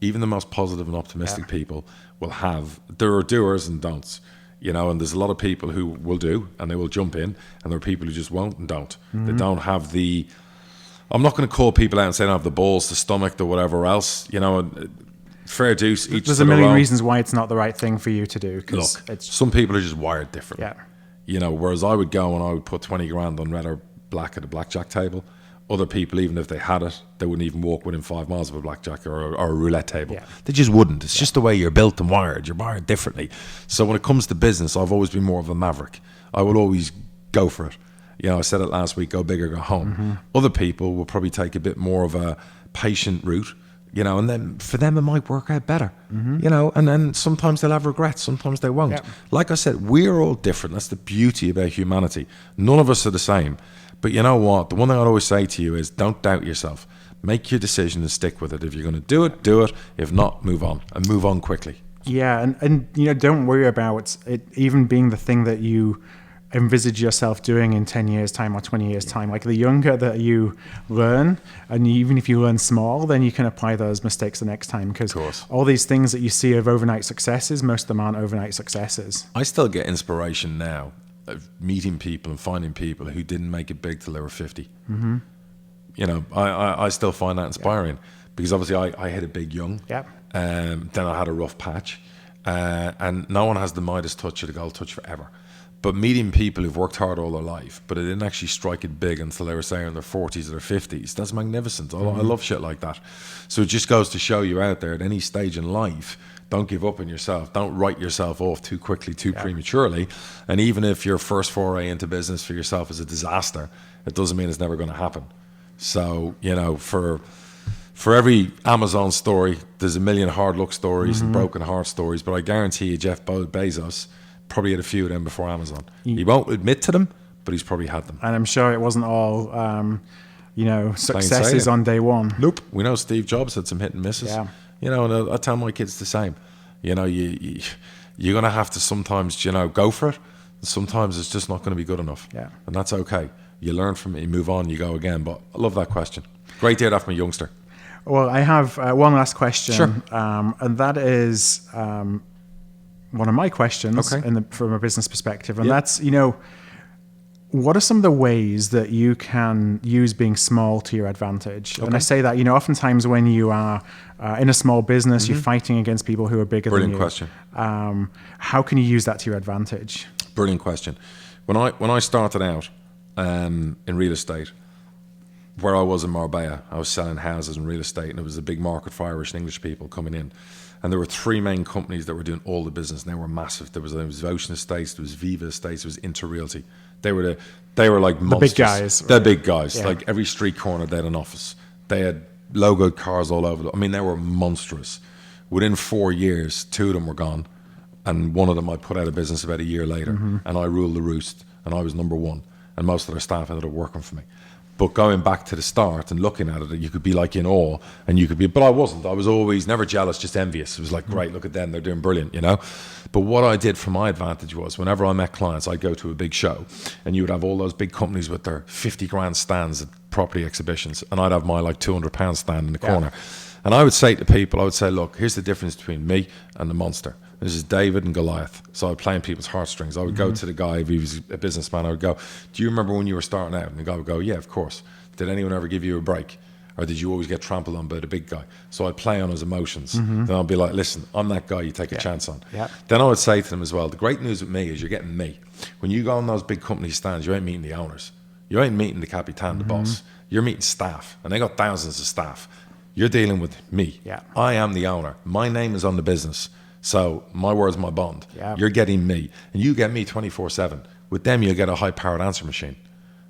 B: Even the most positive and optimistic people will have. There are doers and don'ts, and there's a lot of people who will do and they will jump in, and there are people who just won't and don't. They don't have the. I'm not going to call people out and say they don't have the balls, the stomach, the whatever else. Fair dues.
A: There's a million reasons why it's not the right thing for you to do.
B: Look, some people are just wired different.
A: Yeah.
B: Whereas I would go and I would put 20 grand on red or black at a blackjack table. Other people, even if they had it, they wouldn't even walk within 5 miles of a blackjack or a roulette table. Yeah. They just wouldn't. It's just the way you're built and wired. You're wired differently. So when it comes to business, I've always been more of a maverick. I will always go for it. I said it last week, go big or go home. Other people will probably take a bit more of a patient route. And then for them it might work out better, and then sometimes they'll have regrets, sometimes they won't. Like I said, we're all different. That's the beauty about humanity. None of us are the same. But you know what? The one thing I'd always say to you is don't doubt yourself. Make your decision and stick with it. If you're going to do it, do it. If not, move on, and move on quickly.
A: Yeah, and don't worry about it even being the thing that you envisage yourself doing in 10 years time or 20 years time. Like the younger that you learn, and even if you learn small, then you can apply those mistakes the next time, because all these things that you see of overnight successes, most of them aren't overnight successes.
B: I still get inspiration now of meeting people and finding people who didn't make it big till they were 50. I still find that inspiring, because obviously I hit it big young. Then I had a rough patch, and no one has the Midas touch or the gold touch forever. But meeting people who've worked hard all their life, but they didn't actually strike it big until they were, say, in their 40s or their 50s, that's magnificent. I love shit like that. So it just goes to show you out there at any stage in life, don't give up on yourself. Don't write yourself off too quickly, too prematurely. And even if your first foray into business for yourself is a disaster, it doesn't mean it's never going to happen. So, for every Amazon story, there's a million hard luck stories and broken heart stories. But I guarantee you, Jeff Bezos probably had a few of them before Amazon. He won't admit to them, but he's probably had them.
A: And I'm sure it wasn't all, successes on day one.
B: Nope. We know Steve Jobs had some hit and misses. And I tell my kids the same. You're going to have to sometimes, go for it. Sometimes it's just not going to be good enough. And that's okay. You learn from it, you move on, you go again. But I love that question. Great to hear that from a youngster.
A: Well, I have one last question.
B: Sure.
A: And that is one of my questions from a business perspective. And that's, what are some of the ways that you can use being small to your advantage? And I say that, oftentimes when you are in a small business, you're fighting against people who are bigger than you.
B: Brilliant question.
A: How can you use that to your advantage?
B: Brilliant question. When I started out in real estate, where I was in Marbella, I was selling houses and real estate, and it was a big market for Irish and English people coming in. And there were 3 main companies that were doing all the business, and they were massive. There was Ocean Estates, there was Viva Estates, there was Interrealty. They were like monsters.
A: The big guys.
B: They're big guys. Like every street corner, they had an office. They had logoed cars all over. They were monstrous. Within 4 years, 2 of them were gone, and one of them I put out of business about a year later, and I ruled the roost, and I was number 1, and most of their staff ended up working for me. But going back to the start and looking at it, you could be like in awe, and you could be, but I wasn't. I was always never jealous, just envious. It was like, great, look at them, they're doing brilliant, you know? But what I did from my advantage was whenever I met clients, I'd go to a big show and you would have all those big companies with their 50 grand stands at property exhibitions, and I'd have my like £200 stand in the corner. And I would say to people, I would say, look, here's the difference between me and the monster. This is David and Goliath. So I would play in people's heartstrings. I would go to the guy, if he was a businessman, I would go, do you remember when you were starting out? And the guy would go, yeah, of course. Did anyone ever give you a break? Or did you always get trampled on by the big guy? So I'd play on his emotions. Then I'd be like, listen, I'm that guy you take a chance on. Then I would say to them as well, the great news with me is you're getting me. When you go on those big company stands, you ain't meeting the owners. You ain't meeting the Capitan, the boss. You're meeting staff, and they got thousands of staff. You're dealing with me. I am the owner. My name is on the business. So my word's my bond. You're getting me, and you get me 24/7. With them, you get a high-powered answer machine.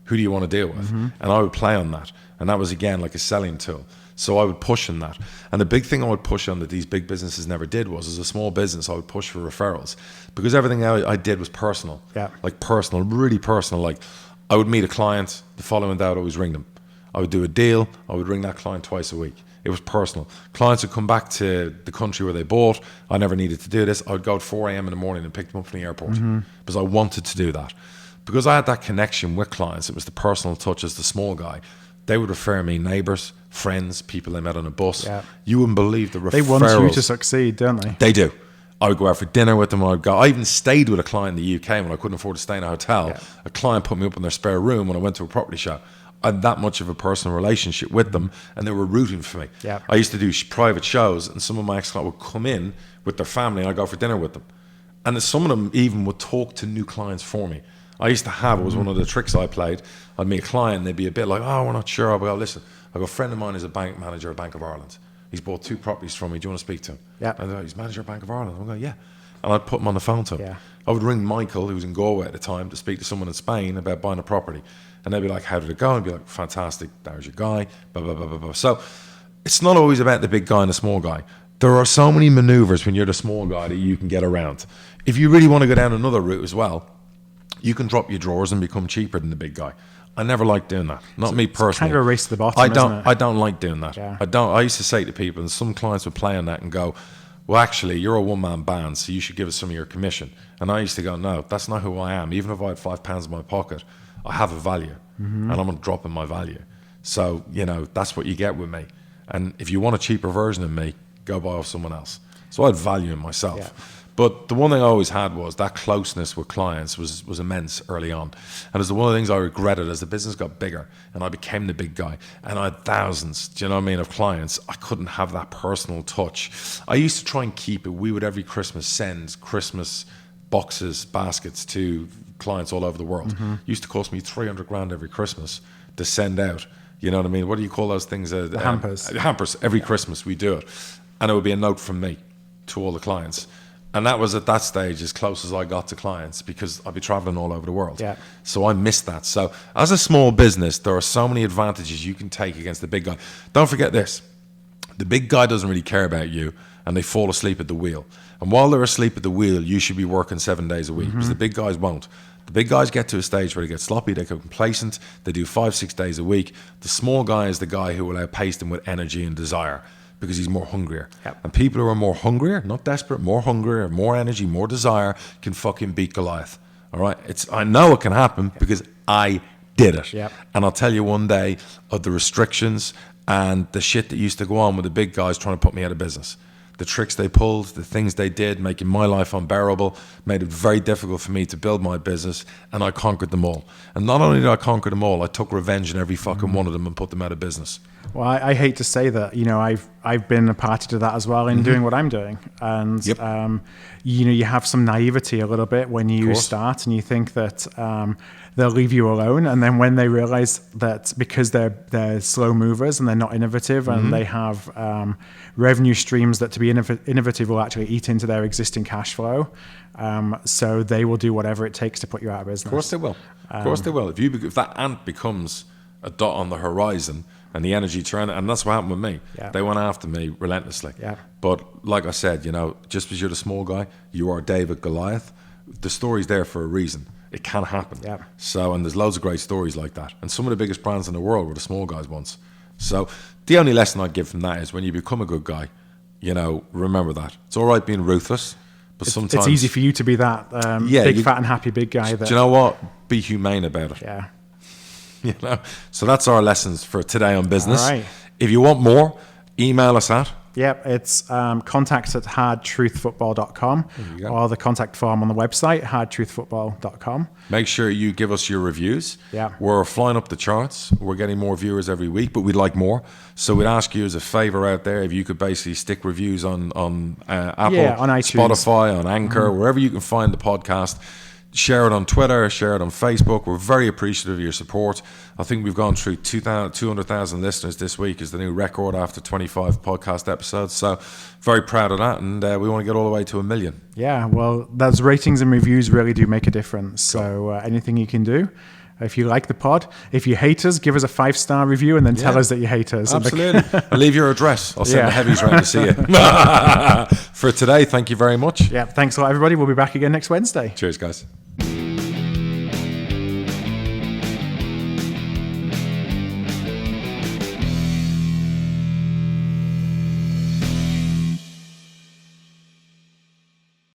B: Who do you want to deal with? And I would play on that, and that was again like a selling tool. So I would push on that, and the big thing I would push on that these big businesses never did was, as a small business, I would push for referrals, because everything I did was personal. Like personal, really personal. Like I would meet a client, the following day I would always ring them. I would do a deal, I would ring that client twice a week. It was personal. Clients would come back to the country where they bought. I never needed to do this. I would go at 4 a.m. in the morning and pick them up from the airport because I wanted to do that. Because I had that connection with clients, it was the personal touch as the small guy. They would refer me neighbours, friends, people they met on a bus. You wouldn't believe the referrals.
A: They want you to succeed, don't they?
B: They do. I would go out for dinner with them. I even stayed with a client in the UK when I couldn't afford to stay in a hotel. A client put me up in their spare room when I went to a property show. I had that much of a personal relationship with them, and they were rooting for me. I used to do private shows, and some of my ex-clients would come in with their family, and I'd go for dinner with them. And some of them even would talk to new clients for me. I used to have, it was one of the tricks I played, I'd meet a client, and they'd be a bit like, oh, we're not sure. I'd go, listen, I've got a friend of mine who's a bank manager at Bank of Ireland. He's bought 2 properties from me. Do you want to speak to him? And they're like, he's manager at Bank of Ireland. I'm going, yeah. And I'd put him on the phone to him. I would ring Michael, who was in Galway at the time, to speak to someone in Spain about buying a property. And they'd be like, how did it go? And I'd be like, fantastic, there's your guy, blah, blah, blah, blah, blah. So it's not always about the big guy and the small guy. There are so many maneuvers when you're the small guy that you can get around. If you really want to go down another route as well, you can drop your drawers and become cheaper than the big guy. I never liked doing that. Not me personally. It's
A: kind of a race to the bottom, isn't it?
B: I don't like doing that. I used to say to people, and some clients would play on that and go, well, actually, you're a one-man band, so you should give us some of your commission. And I used to go, no, that's not who I am. Even if I had £5 in my pocket, I have a value, and I'm not dropping my value. So, you know, that's what you get with me. And if you want a cheaper version of me, go buy off someone else. So I had value in myself. But the one thing I always had was that closeness with clients was immense early on. And it's one of the things I regretted as the business got bigger and I became the big guy. And I had thousands, do you know what I mean, of clients. I couldn't have that personal touch. I used to try and keep it. We would every Christmas send Christmas boxes, baskets to clients all over the world. It used to cost me 300 grand every Christmas to send out. You know what I mean? What do you call those things?
A: The hampers.
B: Hampers. Every Christmas we do it. And it would be a note from me to all the clients. And that was at that stage as close as I got to clients because I'd be traveling all over the world. So I missed that. So as a small business, there are so many advantages you can take against the big guy. Don't forget this. The big guy doesn't really care about you and they fall asleep at the wheel. And while they're asleep at the wheel, you should be working 7 days a week because the big guys won't. The big guys get to a stage where they get sloppy, they get complacent, they do 5-6 days a week. The small guy is the guy who will outpace them with energy and desire because he's more hungrier. And people who are more hungrier, not desperate, more hungrier, more energy, more desire, can fucking beat Goliath. All right? I know it can happen because I did it. And I'll tell you one day of the restrictions and the shit that used to go on with the big guys trying to put me out of business. The tricks they pulled, the things they did, making my life unbearable, made it very difficult for me to build my business, and I conquered them all. And not only did I conquer them all, I took revenge on every fucking one of them and put them out of business.
A: Well, I hate to say that, you know, I've been a party to that as well in doing what I'm doing. And, you know, you have some naivety a little bit when you start and you think that they'll leave you alone. And then when they realize that because they're slow movers and they're not innovative and they have revenue streams that to be innovative will actually eat into their existing cash flow. So they will do whatever it takes to put you out of business.
B: Of course they will. Of course they will. If that ant becomes a dot on the horizon and the energy turn, and that's what happened with me. They went after me relentlessly. But like I said, you know, just because you're the small guy, you are David Goliath. The story's there for a reason. It can happen.
A: Yeah.
B: So, and there's loads of great stories like that. And some of the biggest brands in the world were the small guys once. So the only lesson I'd give from that is when you become a good guy, you know, remember that. It's all right being ruthless, but sometimes...
A: It's easy for you to be that big, fat and happy big guy.
B: Do you know what? Be humane about it.
A: Yeah.
B: You know? So that's our lessons for today on business.
A: All right.
B: If you want more, email us at...
A: Yep, it's contact@hardtruthfootball.com or the contact form on the website, hardtruthfootball.com.
B: Make sure you give us your reviews.
A: Yeah.
B: We're flying up the charts. We're getting more viewers every week, but we'd like more. So we'd ask you as a favor out there, if you could basically stick reviews on Apple,
A: on iTunes,
B: Spotify, on Anchor, wherever you can find the podcast. Share it on Twitter, share it on Facebook. We're very appreciative of your support. I think we've gone through 200,000 listeners this week is the new record after 25 podcast episodes. So very proud of that, and we want to get all the way to 1 million.
A: Yeah, well, those ratings and reviews really do make a difference. So anything you can do. If you like the pod, if you hate us, give us a 5-star review and then tell us that you hate us.
B: Absolutely. I'll leave your address. I'll send the heavies round to see you. For today, thank you very much.
A: Yeah, thanks a lot, everybody. We'll be back again next Wednesday.
B: Cheers, guys.